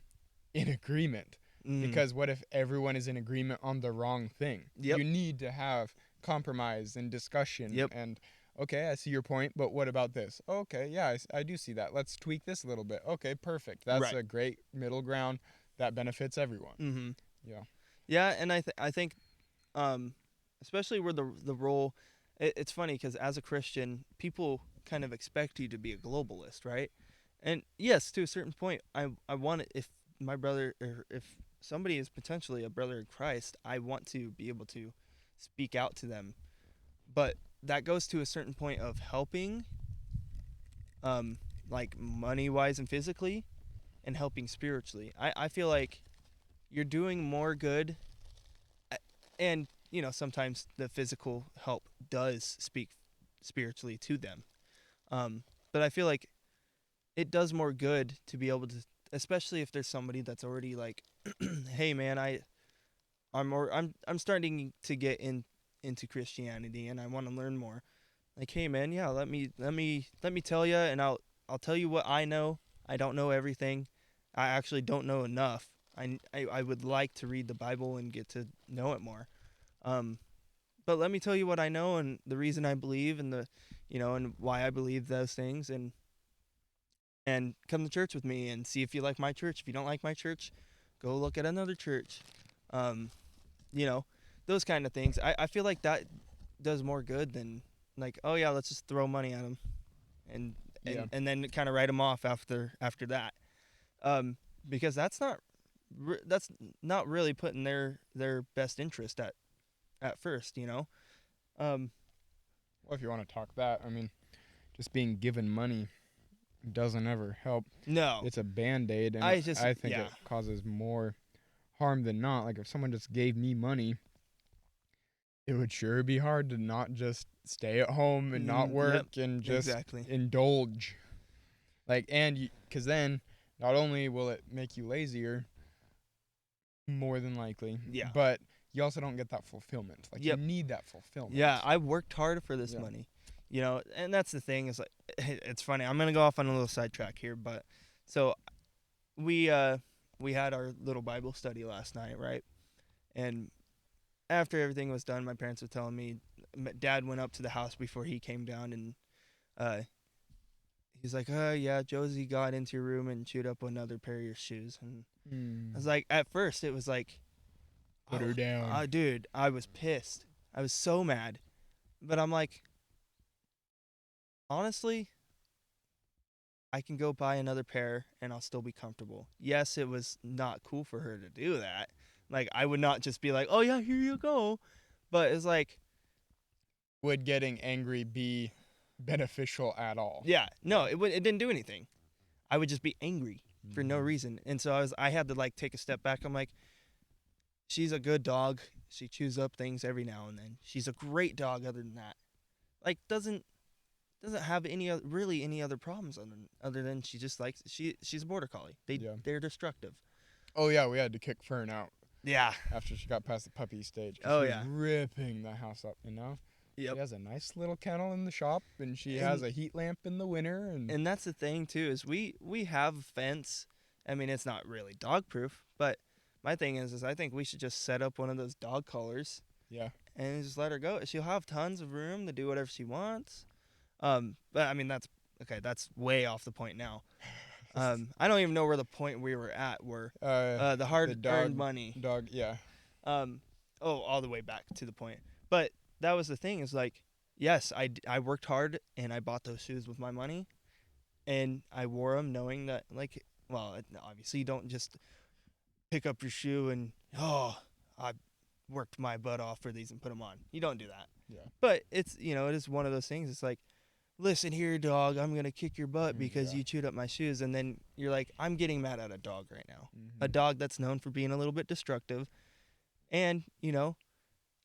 in agreement, because what if everyone is in agreement on the wrong thing? Yep. You need to have compromise and discussion. Yep. And okay, I see your point, but what about this? Okay, yeah, I do see that. Let's tweak this a little bit. Okay, perfect. That's Right. a great middle ground that benefits everyone. Mm-hmm. Yeah. Yeah, and I think, especially where the role, it's funny because as a Christian, people kind of expect you to be a globalist, right? And yes, to a certain point, I want it, if my brother or if somebody is potentially a brother in Christ, I want to be able to speak out to them, but that goes to a certain point of helping, like money wise and physically, and helping spiritually. I feel like you're doing more good, and sometimes the physical help does speak spiritually to them, but I feel like it does more good to be able to, especially if there's somebody that's already like, hey man, I'm starting to get into Christianity and I want to learn more. Like, hey man, yeah, let me tell you, and I'll tell you what I know. I don't know everything. I actually don't know enough. I would like to read the Bible and get to know it more. But let me tell you what I know and the reason I believe and and why I believe those things, and come to church with me and see if you like my church. If you don't like my church, go look at another church. Those kind of things. I feel like that does more good than like, oh yeah, let's just throw money at them and Yeah. and then kind of write them off after that. Because that's not really putting their best interest at first, Well, if you want to talk that, I mean, just being given money doesn't ever help. No. It's a band-aid, and I just- I think yeah. it causes more harm than not. Like if someone just gave me money, it would sure be hard to not just stay at home and not Yep, work and just exactly. indulge. Like, and because then not only will it make you lazier, more than likely, Yeah. but you also don't get that fulfillment. Like Yep. you need that fulfillment. Yeah, I worked hard for this Yeah. money, and that's the thing is like, it's funny. I'm gonna go off on a little sidetrack here, but so we had our little Bible study last night, right? And after everything was done, my parents were telling me, Dad went up to the house before he came down, and he's like, yeah, Josie got into your room and chewed up another pair of your shoes, and I was like, at first it was like, Put her down. Dude, I was pissed. I was so mad. But I'm like, honestly, I can go buy another pair and I'll still be comfortable. Yes, it was not cool for her to do that. Like, I would not just be like, oh yeah, here you go. But it's like, Would getting angry be beneficial at all? yeah, no, it didn't do anything. I would just be angry for no reason. And so I had to like take a step back. I'm like, she's a good dog. She chews up things every now and then. She's a great dog other than that. Like, doesn't have any other problems other than she just likes she's a border collie. Yeah. They're destructive. Oh yeah, we had to kick Fern out Yeah. after she got past the puppy stage. 'Cause Oh, she yeah. was ripping the house up. Yep. She has a nice little kennel in the shop, and she has a heat lamp in the winter, And that's the thing too is we have a fence. I mean, it's not really dog proof, but My thing is I think we should just set up one of those dog collars Yeah. and just let her go. She'll have tons of room to do whatever she wants. But I mean that's okay. That's way off the point now. I don't even know where the point we were at were. The The hard-earned money. dog. Yeah. All the way back to the point. But that was the thing is like, yes, I worked hard and I bought those shoes with my money, and I wore them knowing that like, well, obviously you don't just pick up your shoe and I worked my butt off for these and put them on. You don't do that. Yeah. But it's it is one of those things. It's like, listen here, dog, I'm gonna kick your butt because Yeah. you chewed up my shoes, and then you're like, I'm getting mad at a dog right now, a Mhm. dog that's known for being a little bit destructive, and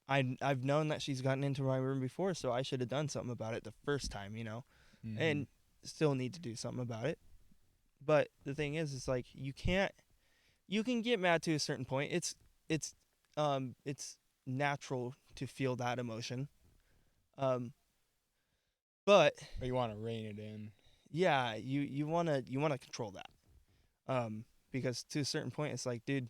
I've known that she's gotten into my room before, so I should have done something about it the first time, Mhm. and still need to do something about it. But the thing is, it's like you can get mad to a certain point. It's natural to feel that emotion. Um, but But you want to rein it in. yeah, you wanna control that. Because to a certain point, it's like, dude,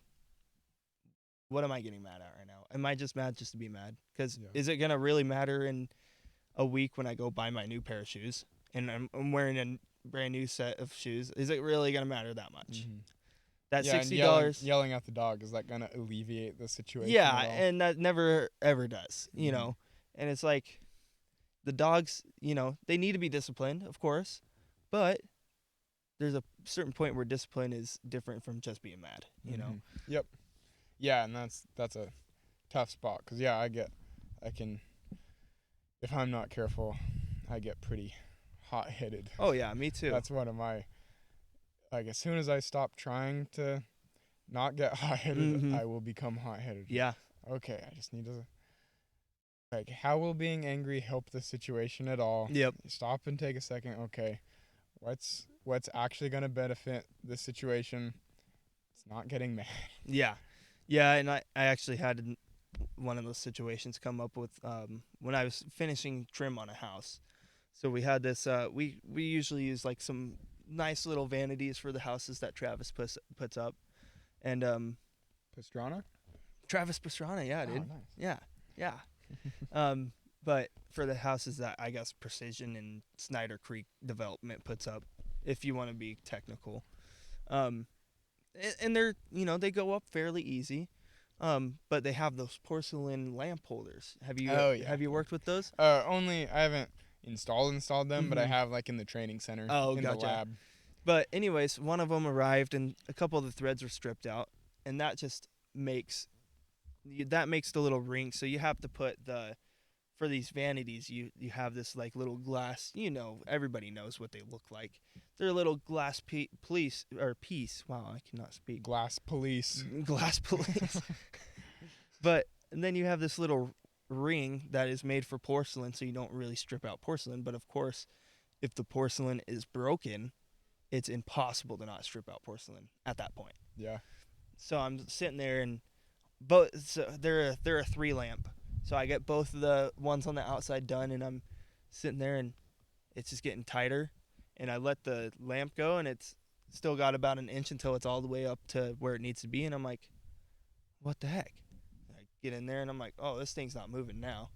what am I getting mad at right now? Am I just mad just to be mad? Because Yeah. is it gonna really matter in a week when I go buy my new pair of shoes and I'm wearing a brand new set of shoes? Is it really gonna matter that much? Mhm. That Yeah, and $60. yelling at the dog, is that gonna alleviate the situation Yeah, at all? and that never ever does, Mhm. And it's like the dogs, they need to be disciplined, of course, but there's a certain point where discipline is different from just being mad. Mhm. Yep. Yeah, and that's a tough spot because yeah, I can if I'm not careful, I get pretty hot headed. Oh yeah, me too. That's one of my like as soon as I stop trying to not get hot headed, Mhm. I will become hot headed. Yeah. Okay, I just need to like how will being angry help the situation at all? Yep. Stop and take a second. Okay, what's actually gonna benefit this situation? It's not getting mad. Yeah. Yeah, and I actually had one of those situations come up with when I was finishing trim on a house. So we had this we usually use like some nice little vanities for the houses that Travis puts up. And Pastrana? Travis Pastrana, yeah, Oh, dude. nice. Yeah. Yeah. But for the houses that I guess Precision and Snyder Creek Development puts up, if you want to be technical. Um and they're they go up fairly easy. But they have those porcelain lamp holders. Oh yeah. Have you worked with those? Only I haven't installed them, but I Mhm. have like in the training center Oh, in the gotcha. lab. But anyways, one of them arrived and a couple of the threads were stripped out, and that just makes the little ring. So you have to put the for these vanities, you have this like little glass. Everybody knows what they look like. They're a little glass piece. Wow, I cannot speak. Glass police. Glass police. But and then you have this little ring that is made for porcelain, so you don't really strip out porcelain. But of course, if the porcelain is broken, it's impossible to not strip out porcelain at that point. Yeah. So I'm sitting there, and both so they're a 3 lamp. So I get both of the ones on the outside done, and I'm sitting there, and it's just getting tighter. And I let the lamp go, and it's still got about an inch until it's all the way up to where it needs to be. And I'm like, what the heck? I get in there, and I'm like, oh, this thing's not moving now.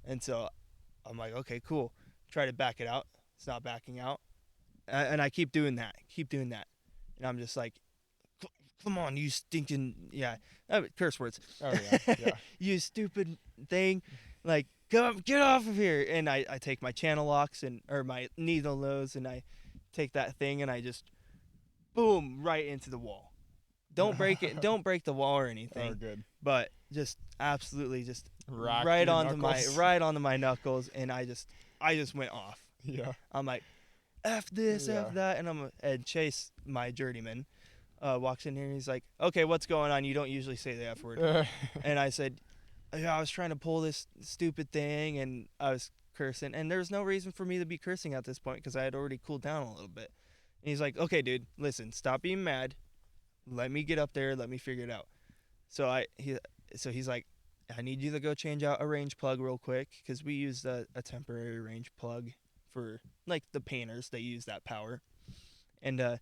And so I'm like, okay, cool. Try to back it out. It's not backing out. And I keep doing that, and I'm just like, come on, you stinking curse words. Oh yeah. Yeah. You stupid thing, like come get off of here. And I take my channel locks or my needle nose, and I take that thing and I just boom right into the wall. Don't break it. Don't break the wall or Oh, anything. good. But just absolutely just Rack right your onto knuckles. my knuckles, and I just went off. Yeah. I'm like, F this, Yeah. F that. And Chase, my journeyman, walks in here and he's like, okay, what's going on? You don't usually say the F word. And I said, yeah, I was trying to pull this stupid thing, and I was cursing. And there was no reason for me to be cursing at this point because I had already cooled down a little bit. And he's like, okay, dude, listen, stop being mad. Let me get up there. Let me figure it out. So he's like, I need you to go change out a range plug real quick because we used a temporary range plug for like the painters. They use that power. And I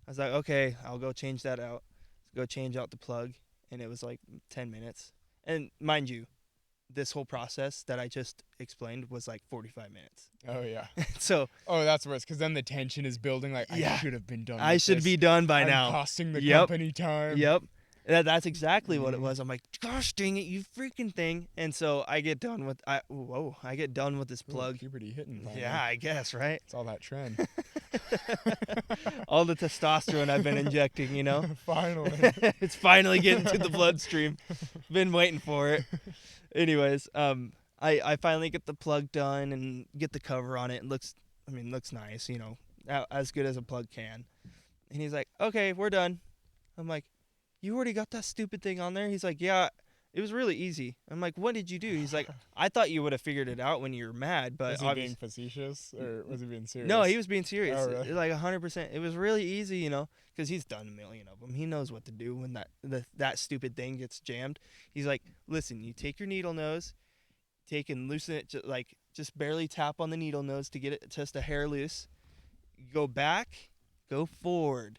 was like, okay, I'll go change that out. go change out the plug, and it was like 10 minutes. And mind you, this whole process that I just explained was like 45 minutes. Oh yeah. So Oh, that's worse because then the tension is building. Like I yeah, should have been done. I with should this. be done by I'm now. costing the Yep. company time. Yep. That's exactly what it was. I'm like, gosh dang it, you freaking thing. And so I get done with I get done with this plug. Ooh, puberty hitting. Finally. Yeah, I guess, right? It's all that trend. All the testosterone I've been injecting, you know. Finally. It's finally getting to the bloodstream. Been waiting for it. Anyways, I finally get the plug done and get the cover on it. It looks nice, you know, as good as a plug can. And he's like, okay, we're done. I'm like, you already got that stupid thing on there? He's like, yeah, it was really easy. I'm like, what did you do? He's like, I thought you would have figured it out when you were mad, but was he being facetious or was he being serious? No, he was being serious. Oh, really? Like 100%. It was really easy, you know, because he's done a million of them. He knows what to do when that stupid thing gets jammed. He's like, listen, you take your needle nose, take and loosen it, just barely tap on the needle nose to get it just a hair loose. Go back, go forward,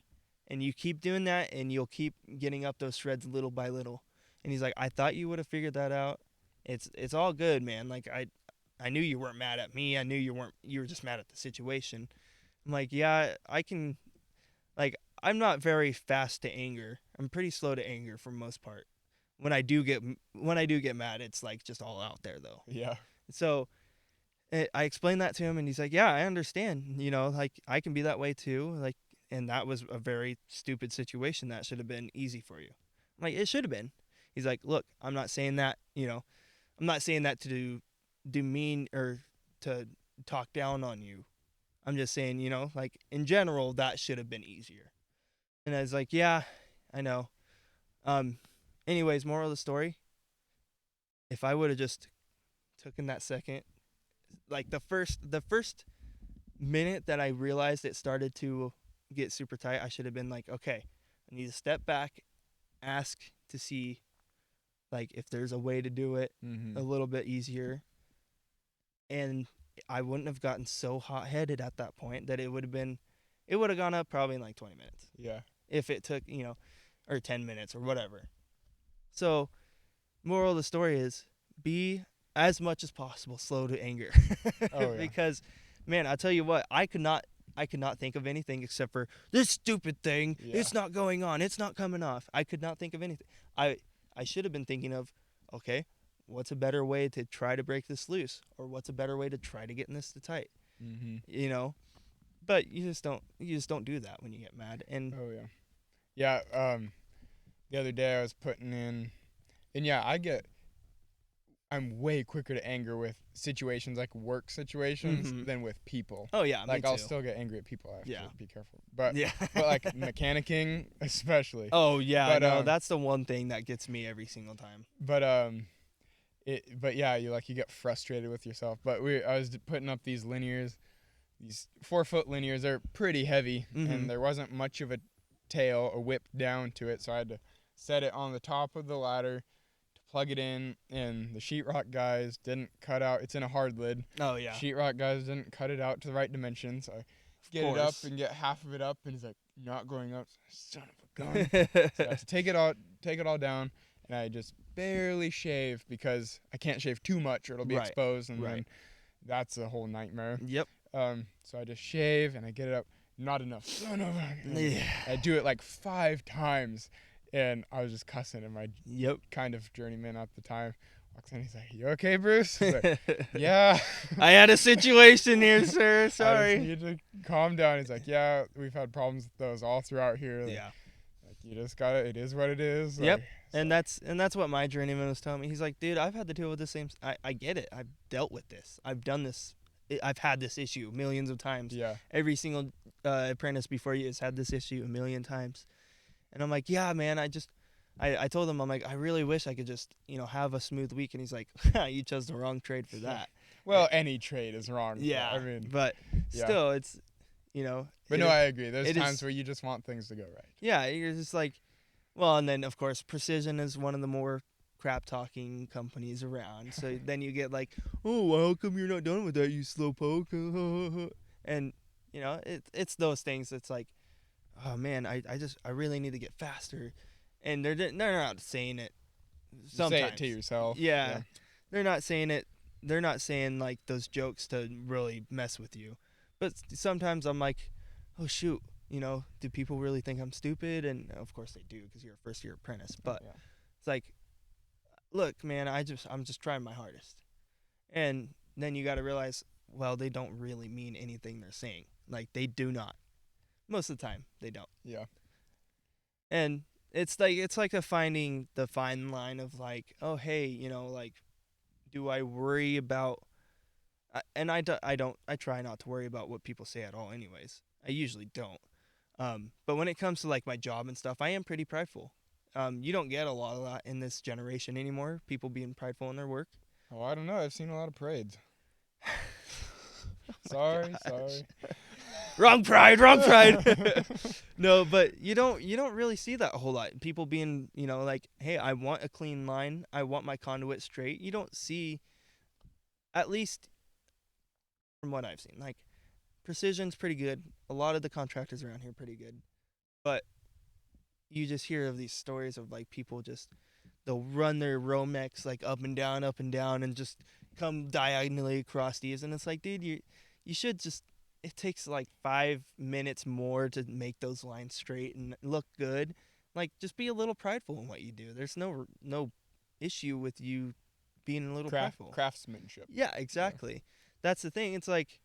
and you keep doing that, and you'll keep getting up those shreds little by little. And he's like, I thought you would have figured that out. It's all good, man. Like I knew you weren't mad at me. I knew you were just mad at the situation. I'm like, yeah, I can, like, I'm not very fast to anger. I'm pretty slow to anger for the most part. When I do get mad, it's like just all out there though. Yeah. So I explained that to him, and he's like, yeah, I understand. You know, like I can be that way too. Like, and that was a very stupid situation that should have been easy for you. I'm like, it should have been. He's like, look, I'm not saying that, you know, I'm not saying that to do mean or to talk down on you. I'm just saying, you know, like in general, that should have been easier. And I was like, yeah, I know. Anyways, moral of the story, if I would have just taken that second, like the first minute that I realized it started to get super tight, I should have been like, okay, I need to step back, ask to see like if there's a way to do it a little bit easier. And I wouldn't have gotten so hot-headed at that point that it would have gone up probably in like 20 minutes. Yeah. If it took, you know, or 10 minutes or whatever. So, moral of the story is be as much as possible slow to anger. Oh, yeah. Because, man, I'll tell you what, I could not think of anything except for this stupid thing. Yeah. It's not going on. It's not coming off. I could not think of anything. I should have been thinking of, okay, what's a better way to try to break this loose, or what's a better way to try to get this to tight, you know? But you just don't do that when you get mad. And oh yeah, the other day I was putting in, and yeah, I'm way quicker to anger with situations like work situations than with people. Oh yeah, like me I'll too. still get angry at people. I have Yeah. to be careful. But Yeah. but like mechanicking especially. Oh yeah, But, no, that's the one thing that gets me every single time. But but yeah, you get frustrated with yourself. But I was putting up these linears, these 4-foot linears. They're pretty heavy, and there wasn't much of a tail or whip down to it, so I had to set it on the top of the ladder to plug it in. And the sheetrock guys didn't cut out. It's in a hard lid. Oh yeah. Sheetrock guys didn't cut it out to the right dimension, so I get it up and get half of it up, and he's like, not going up. Son of a gun. So I have to take it all down. And I just barely shave because I can't shave too much or it'll be exposed, and then that's a whole nightmare. Yep. So I just shave and I get it up. Not enough. Son of a. Yeah. I do it like 5 times, and I was just cussing. And my kind of journeyman at the time walks in. He's like, "You okay, Bruce?" I was like, "Yeah." I had a situation here, sir. Sorry. I just need to calm down. He's like, "Yeah, we've had problems with those all throughout here." Like, Yeah. Like you just got it. It is what it is. Yep. Like, And that's what my journeyman was telling me. He's like, dude, I've had to deal with the same. I get it. I've dealt with this. I've done this. I've had this issue millions of times. Yeah. Every single apprentice before you has had this issue a million times. And I'm like, yeah, man. I told him, I'm like, I really wish I could just, have a smooth week. And he's like, you chose the wrong trade for that. Well, any trade is wrong. Yeah. I mean, but still, it's, But no, I agree. There's times where you just want things to go right. Yeah, you're just like, well, and then of course Precision is one of the more crap talking companies around. So then you get like, oh, well, how come you're not done with that, you slowpoke? And it's those things. It's like, oh man, I really need to get faster. and they're not saying it You say it sometimes. to yourself. Yeah, Yeah. they're not saying it. They're not saying like those jokes to really mess with you. But sometimes I'm like, oh shoot, do people really think I'm stupid? And of course they do because you're a first year apprentice. Oh, But yeah. it's like, look, man, I'm just trying my hardest. And then you got to realize, well, they don't really mean anything they're saying. Like they do not. Most of the time, they don't. Yeah. And it's like finding the fine line of like, oh hey, like, do I worry about? And I try not to worry about what people say at all. Anyways, I usually don't. But when it comes to like my job and stuff, I am pretty prideful. You don't get a lot of that in this generation anymore. People being prideful in their work. Oh, I don't know. I've seen a lot of parades. Oh my Sorry, gosh. sorry. Wrong pride, wrong pride. No, but you don't really see that a whole lot. People being, like, hey, I want a clean line. I want my conduit straight. You don't see, at least from what I've seen, like precision's pretty good. A lot of the contractors around here are pretty good. But you just hear of these stories of like people just they'll run their Romex like up and down, and just come diagonally across these, and it's like, dude, you should just. It takes like 5 minutes more to make those lines straight and look good. Like, just be a little prideful in what you do. There's no issue with you being a little prideful. Craftsmanship. Yeah, exactly. That's the thing. It's like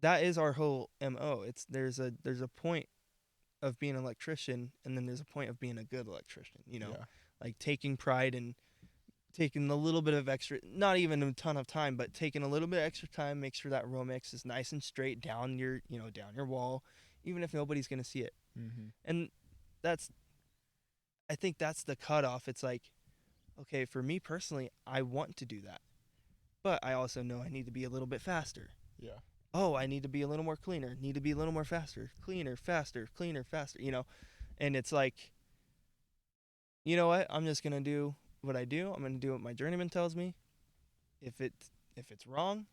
that is our whole mo. It's there's a point of being an electrician, and then there's a point of being a good electrician. Yeah. Like taking pride in taking a little bit of extra, not even a ton of time, but taking a little bit of extra time, make sure that Romex is nice and straight down your wall, even if nobody's gonna see it. Mm-hmm. And that's, I think that's the cutoff. It's like, okay, for me personally, I want to do that, but I also know I need to be a little bit faster. Yeah. Oh, I need to be a little more cleaner, need to be a little more faster, cleaner, faster, cleaner, faster. And it's like, you know what? I'm just gonna do what I do. I'm gonna do what my journeyman tells me. If it's wrong,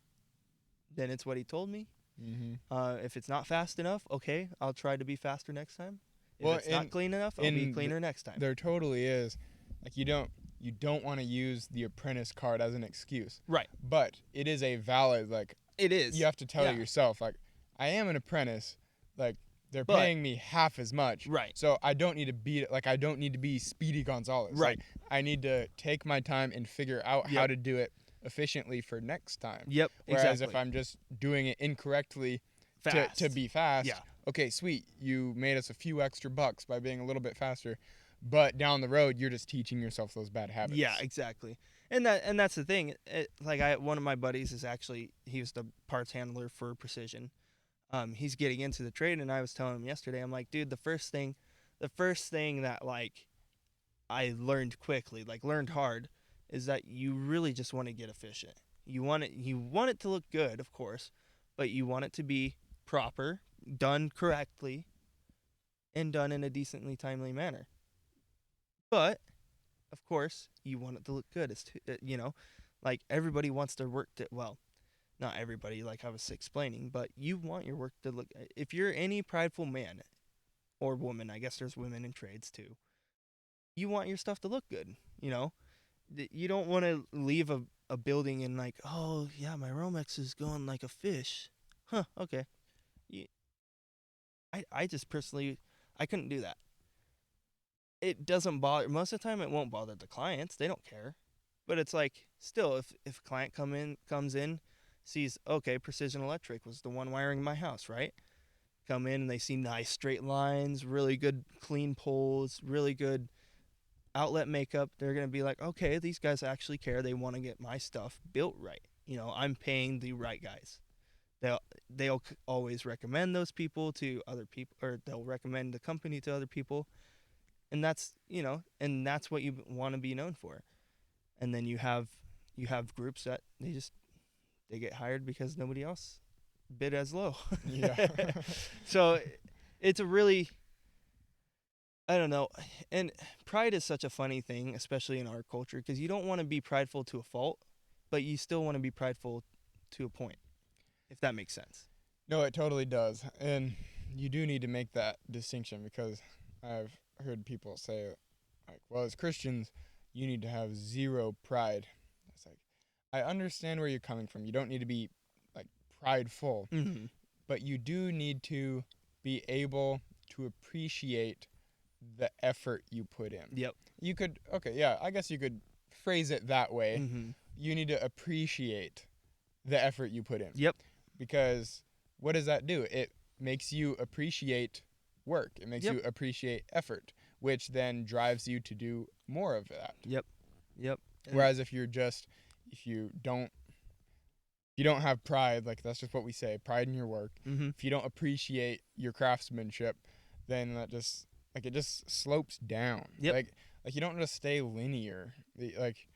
then it's what he told me. Mm-hmm. If it's not fast enough, okay, I'll try to be faster next time. If Well, it's not clean enough, I'll be cleaner next time. there totally is. Like you don't want to use the apprentice card as an excuse. Right. But it is a valid, like, It is. you have to tell Yeah. yourself, like, I am an apprentice. Like, they're But- paying me half as much. Right. So I don't need to be like, I don't need to be Speedy Gonzalez. Right. Like, I need to take my time and figure out how Yep. to do it efficiently for next time. Yep. Whereas Exactly. if I'm just doing it incorrectly fast. to be fast, Yeah. okay, sweet, you made us a few extra bucks by being a little bit faster, but down the road you're just teaching yourself those bad habits. Yeah, exactly. And that's the thing. One of my buddies is actually, he was the parts handler for Precision. He's getting into the trade, and I was telling him yesterday, I'm like, dude, the first thing that like I learned quickly, like learned hard, is that you really just want to get efficient. You want it to look good, of course, but you want it to be proper, done correctly, and done in a decently timely manner. But of course, you want it to look good. Like everybody wants their work to, well, not everybody, like I was explaining, but you want your work to look. If you're any prideful man or woman, I guess there's women in trades too. You want your stuff to look good. You don't want to leave a building and like, oh yeah, my Romex is going like a fish. Huh? Okay. You, I just personally, I couldn't do that. It doesn't bother, most of the time it won't bother the clients. They don't care. But it's like, still, if a client comes in, sees, okay, Precision Electric was the one wiring my house, right? Come in and they see nice straight lines, really good clean poles, really good outlet makeup. They're going to be like, okay, these guys actually care. They want to get my stuff built right. I'm paying the right guys. They'll always recommend those people to other people, or they'll recommend the company to other people. And that's what you want to be known for. And then you have groups that they get hired because nobody else bid as low. Yeah. So it's a really, I don't know. And pride is such a funny thing, especially in our culture, because you don't want to be prideful to a fault, but you still want to be prideful to a point, if that makes sense. No, it totally does. And you do need to make that distinction, because I've heard people say, like, well, as Christians, you need to have zero pride. It's like, I understand where you're coming from. You don't need to be like prideful, Mm-hmm. but you do need to be able to appreciate the effort you put in. Yep. You could, okay, yeah, I guess you could phrase it that way. Mm-hmm. You need to appreciate the effort you put in. Yep. Because what does that do? It makes you appreciate work. It makes Yep. you appreciate effort, which then drives you to do more of that. Yep. Yep. Whereas if you're just, if you don't have pride, like that's just what we say, pride in your work. Mm-hmm. If you don't appreciate your craftsmanship, then that just like it just slopes down. Yep. Like you don't just stay linear. Like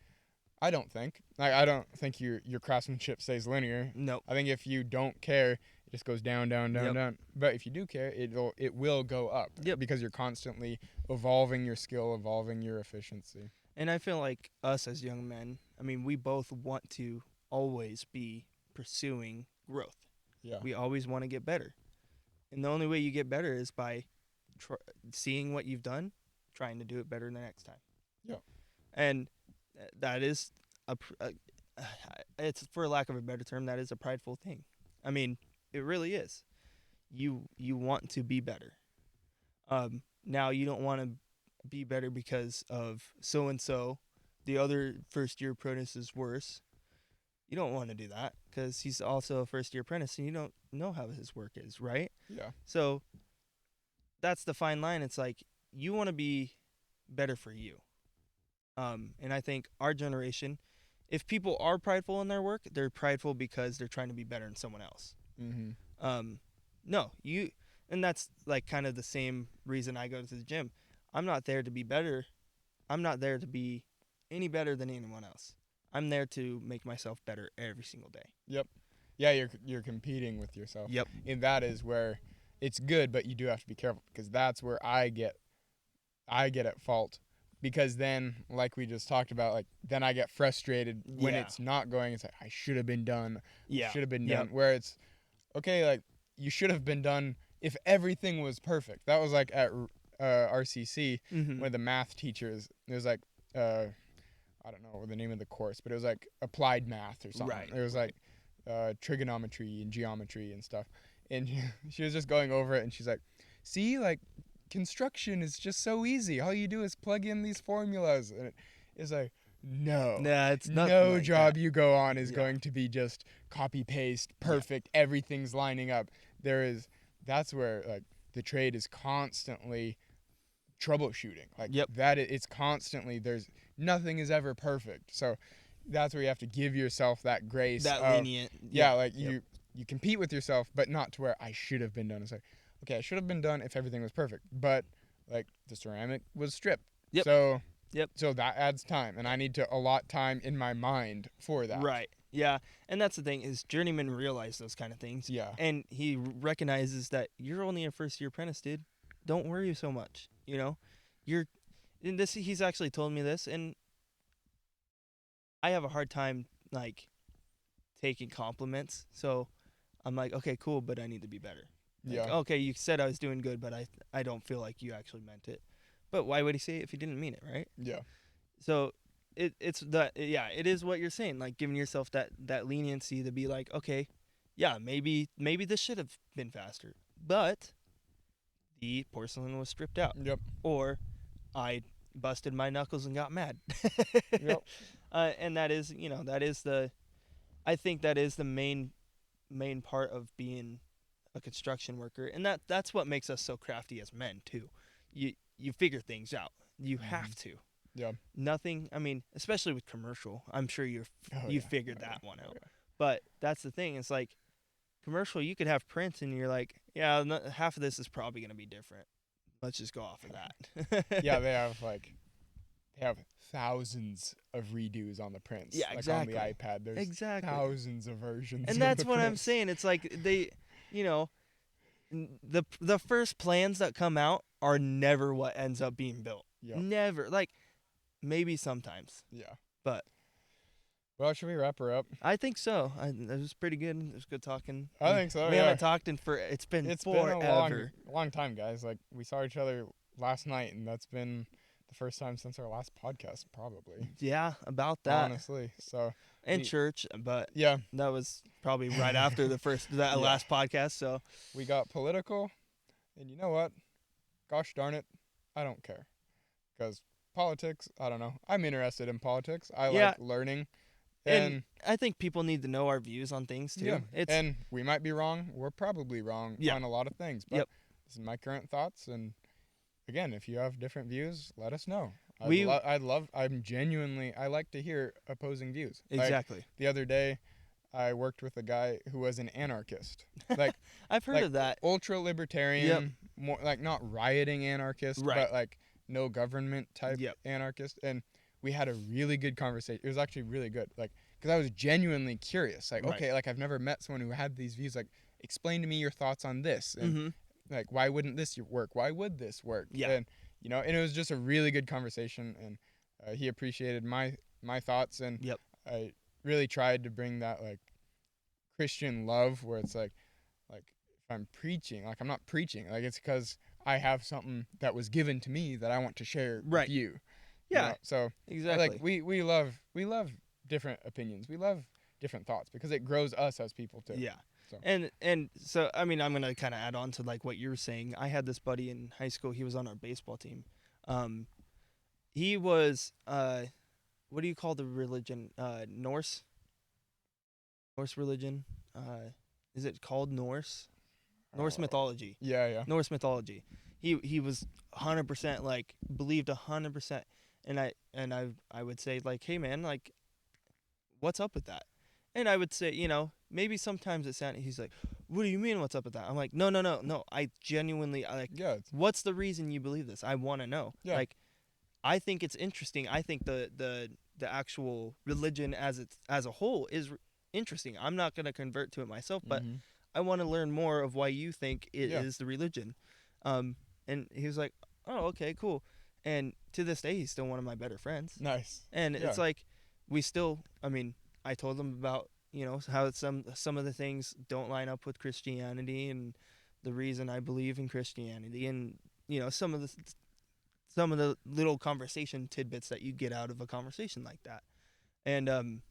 I don't think. I don't think your craftsmanship stays linear. Nope. I think if you don't care, it just goes down, down, down, Yep. down. But if you do care, it will go up. Yep. Because you're constantly evolving your skill, evolving your efficiency. And I feel like us as young men, I mean, we both want to always be pursuing growth. Yeah. We always want to get better. And the only way you get better is by seeing what you've done, trying to do it better the next time. Yeah. And that is it's, for lack of a better term, that is a prideful thing. I mean, it really is. You want to be better. Now you don't want to be better because of so and so, the other first year apprentice is worse. You don't want to do that because he's also a first year apprentice and you don't know how his work is, right? Yeah. So that's the fine line. It's like you want to be better for you. And I think our generation, if people are prideful in their work, they're prideful because they're trying to be better than someone else. Mm-hmm. No, and that's like kind of the same reason I go to the gym. I'm not there to be better. I'm not there to be any better than anyone else. I'm there to make myself better every single day. Yep. Yeah, you're competing with yourself. Yep. And that is where it's good, but you do have to be careful because that's where I get at fault. Because then, like we just talked about, like then I get frustrated when Yeah. it's not going. It's like I should have been done. Yeah. Should have been Yep. done. Where it's okay, like you should have been done if everything was perfect. That was like at RCC, Mm-hmm. one of the math teachers. It was like I don't know the name of the course, but it was like applied math or something. Right. It was like trigonometry and geometry and stuff. And she was just going over it, and she's like, "See, like construction is just so easy. All you do is plug in these formulas." And it's like, no, Nah, it's not no like job that. you go on is Yeah. going to be just copy paste, perfect. Everything's lining up. That's where like the trade is constantly troubleshooting. Like Yep. it's constantly nothing is ever perfect. So that's where you have to give yourself that grace. That of, lenient. yeah, Yep. like Yep. you compete with yourself, but not to where I should have been done. It's like, okay, I should have been done if everything was perfect, but like the ceramic was stripped. Yep. So Yep. So that adds time, and I need to allot time in my mind for that. Right. Yeah. And that's the thing is journeyman realize those kind of things. Yeah. And he recognizes that you're only a first year apprentice, dude. Don't worry so much. You know, he's actually told me this, and I have a hard time like taking compliments. So I'm like, okay, cool, but I need to be better. Like, Yeah. okay, you said I was doing good, but I don't feel like you actually meant it. But why would he say it if he didn't mean it, right? Yeah. So it is what you're saying, like giving yourself that leniency to be like, okay, yeah, maybe this should have been faster, but the porcelain was stripped out, Yep. or I busted my knuckles and got mad. Yep. And that is, I think that is the main part of being a construction worker, and that's what makes us so crafty as men too. You figure things out. You have to. Yeah. Nothing. I mean, especially with commercial, I'm sure you figured that one out. But that's the thing. It's like commercial. You could have prints, and you're like, yeah, half of this is probably gonna be different. Let's just go off of that. Yeah, they have thousands of redos on the prints. Yeah, like exactly. on the iPad, there's Exactly. thousands of versions. And of that's the what I'm prints. saying. It's like the first plans that come out are never what ends up being built. Yep. Never. Like maybe sometimes. Yeah. But Well, should we wrap her up? I think so. It was pretty good. It was good talking. I think so. We Yeah. haven't talked it's been It's forever. been a long time, guys. Like we saw each other last night, and that's been the first time since our last podcast, probably. Yeah, about that. Honestly, so And we- church, but yeah, that was probably right after that Yeah. last podcast. So we got political, and you know what? Gosh darn it, I don't care, because politics. I don't know. I'm interested in politics. I Yeah. like learning, and I think people need to know our views on things too. yeah, It's and we might be wrong. We're probably wrong Yeah. on a lot of things, but Yep. this is my current thoughts. And again, if you have different views, let us know. I'm genuinely. I like to hear opposing views. Like, exactly. the other day, I worked with a guy who was an anarchist, like I've heard like of that. ultra libertarian, more like not rioting anarchist, Right. but like no government type Yep. anarchist. And we had a really good conversation. It was actually really good, like because I was genuinely curious. Like, Right. okay, like I've never met someone who had these views. Like, explain to me your thoughts on this, and Mm-hmm. like why wouldn't this work? Why would this work? Yeah. And and it was just a really good conversation, and he appreciated my thoughts, and Yep. I really tried to bring that like Christian love, where it's like if I'm preaching, like I'm not preaching, like it's because I have something that was given to me that I want to share Right. with you. Yeah. So Exactly. like we love different opinions. We love different thoughts because it grows us as people too. Yeah. So. And so I mean I'm gonna kind of add on to like what you were saying. I had this buddy in high school. He was on our baseball team. He was what do you call the religion? Norse religion. Is it called Norse? Norse mythology. Yeah. Norse mythology. He was 100% like believed 100%, and I would say like, hey man, like, what's up with that? And I would say, maybe sometimes it sounded. He's like, what do you mean? What's up with that? I'm like, no. I genuinely Yeah. What's the reason you believe this? I want to know. Yeah. Like, I think it's interesting. I think the actual religion as a whole is interesting. I'm not gonna convert to it myself, but Mhm. I want to learn more of why you think it Yeah. is the religion. And he was like, oh, okay, cool. And to this day, he's still one of my better friends. Nice. And Yeah. it's like, we still, I mean, I told him about, how some of the things don't line up with Christianity and the reason I believe in Christianity, and, some of the little conversation tidbits that you get out of a conversation like that. And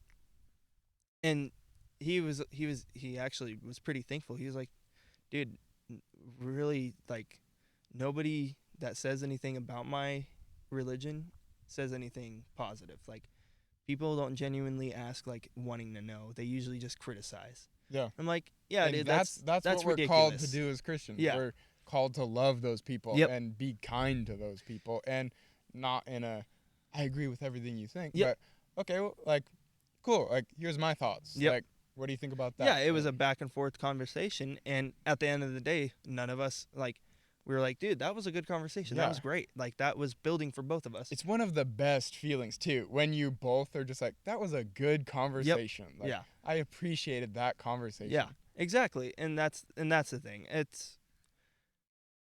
he actually was pretty thankful. He was like, dude, really, like, nobody that says anything about my religion says anything positive. Like, people don't genuinely ask, like, wanting to know. They usually just criticize. Yeah. I'm like, yeah, And dude, that's what we're ridiculous. called to do as Christians. Yeah. We're called to love those people Yep. and be kind to those people, and not in a I agree with everything you think. Yep. But okay, well, like, cool. Like, here's my thoughts. Yep. Like, what do you think about that? Yeah, it was a back and forth conversation, and at the end of the day, none of us, like, we were like, dude, that was a good conversation. That Yeah. was great. Like, that was building for both of us. It's one of the best feelings too, when you both are just like, that was a good conversation. Like, Yeah. I appreciated that conversation. Yeah, exactly. And that's the thing.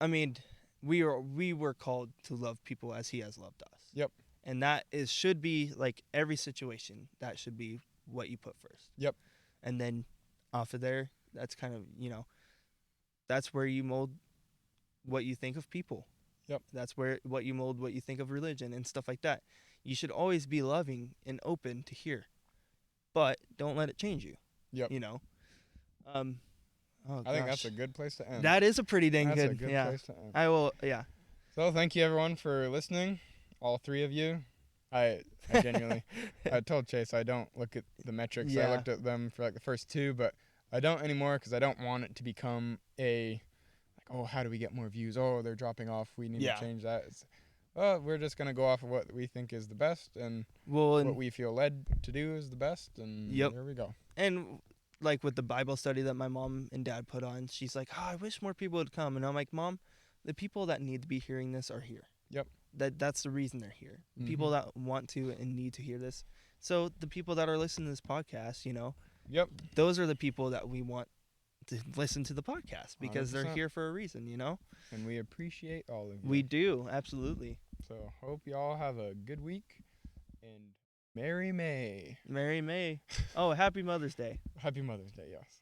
I mean, we were called to love people as he has loved us. Yep. And that should be like every situation. That should be what you put first. Yep. And then off of there, that's kind of, that's where you mold what you think of people. Yep. That's where what you mold what you think of religion and stuff like that. You should always be loving and open to hear, but don't let it change you. Yep. Oh, I think that's gosh. a good place to end. That is a pretty dang That's good. a good Yeah. place to end. I will. Yeah. So thank you everyone for listening, all three of you. I genuinely, I told Chase I don't look at the metrics. Yeah. I looked at them for like the first two, but I don't anymore because I don't want it to become oh, how do we get more views? Oh, they're dropping off. We need Yeah. to change that. We're just gonna go off of what we think is the best and Well, what we feel led to do is the best, and Yep. there we go. and like with the Bible study that my mom and dad put on, she's like, "Oh, I wish more people would come." And I'm like, "Mom, the people that need to be hearing this are here. Yep. That's the reason they're here. People that want to and need to hear this. So the people that are listening to this podcast, Yep. those are the people that we want to listen to the podcast because they're 100%. here for a reason, And we appreciate all of you. We do, absolutely. So hope y'all have a good week and Merry May. Merry May. Oh, happy Mother's Day. Happy Mother's Day, yes.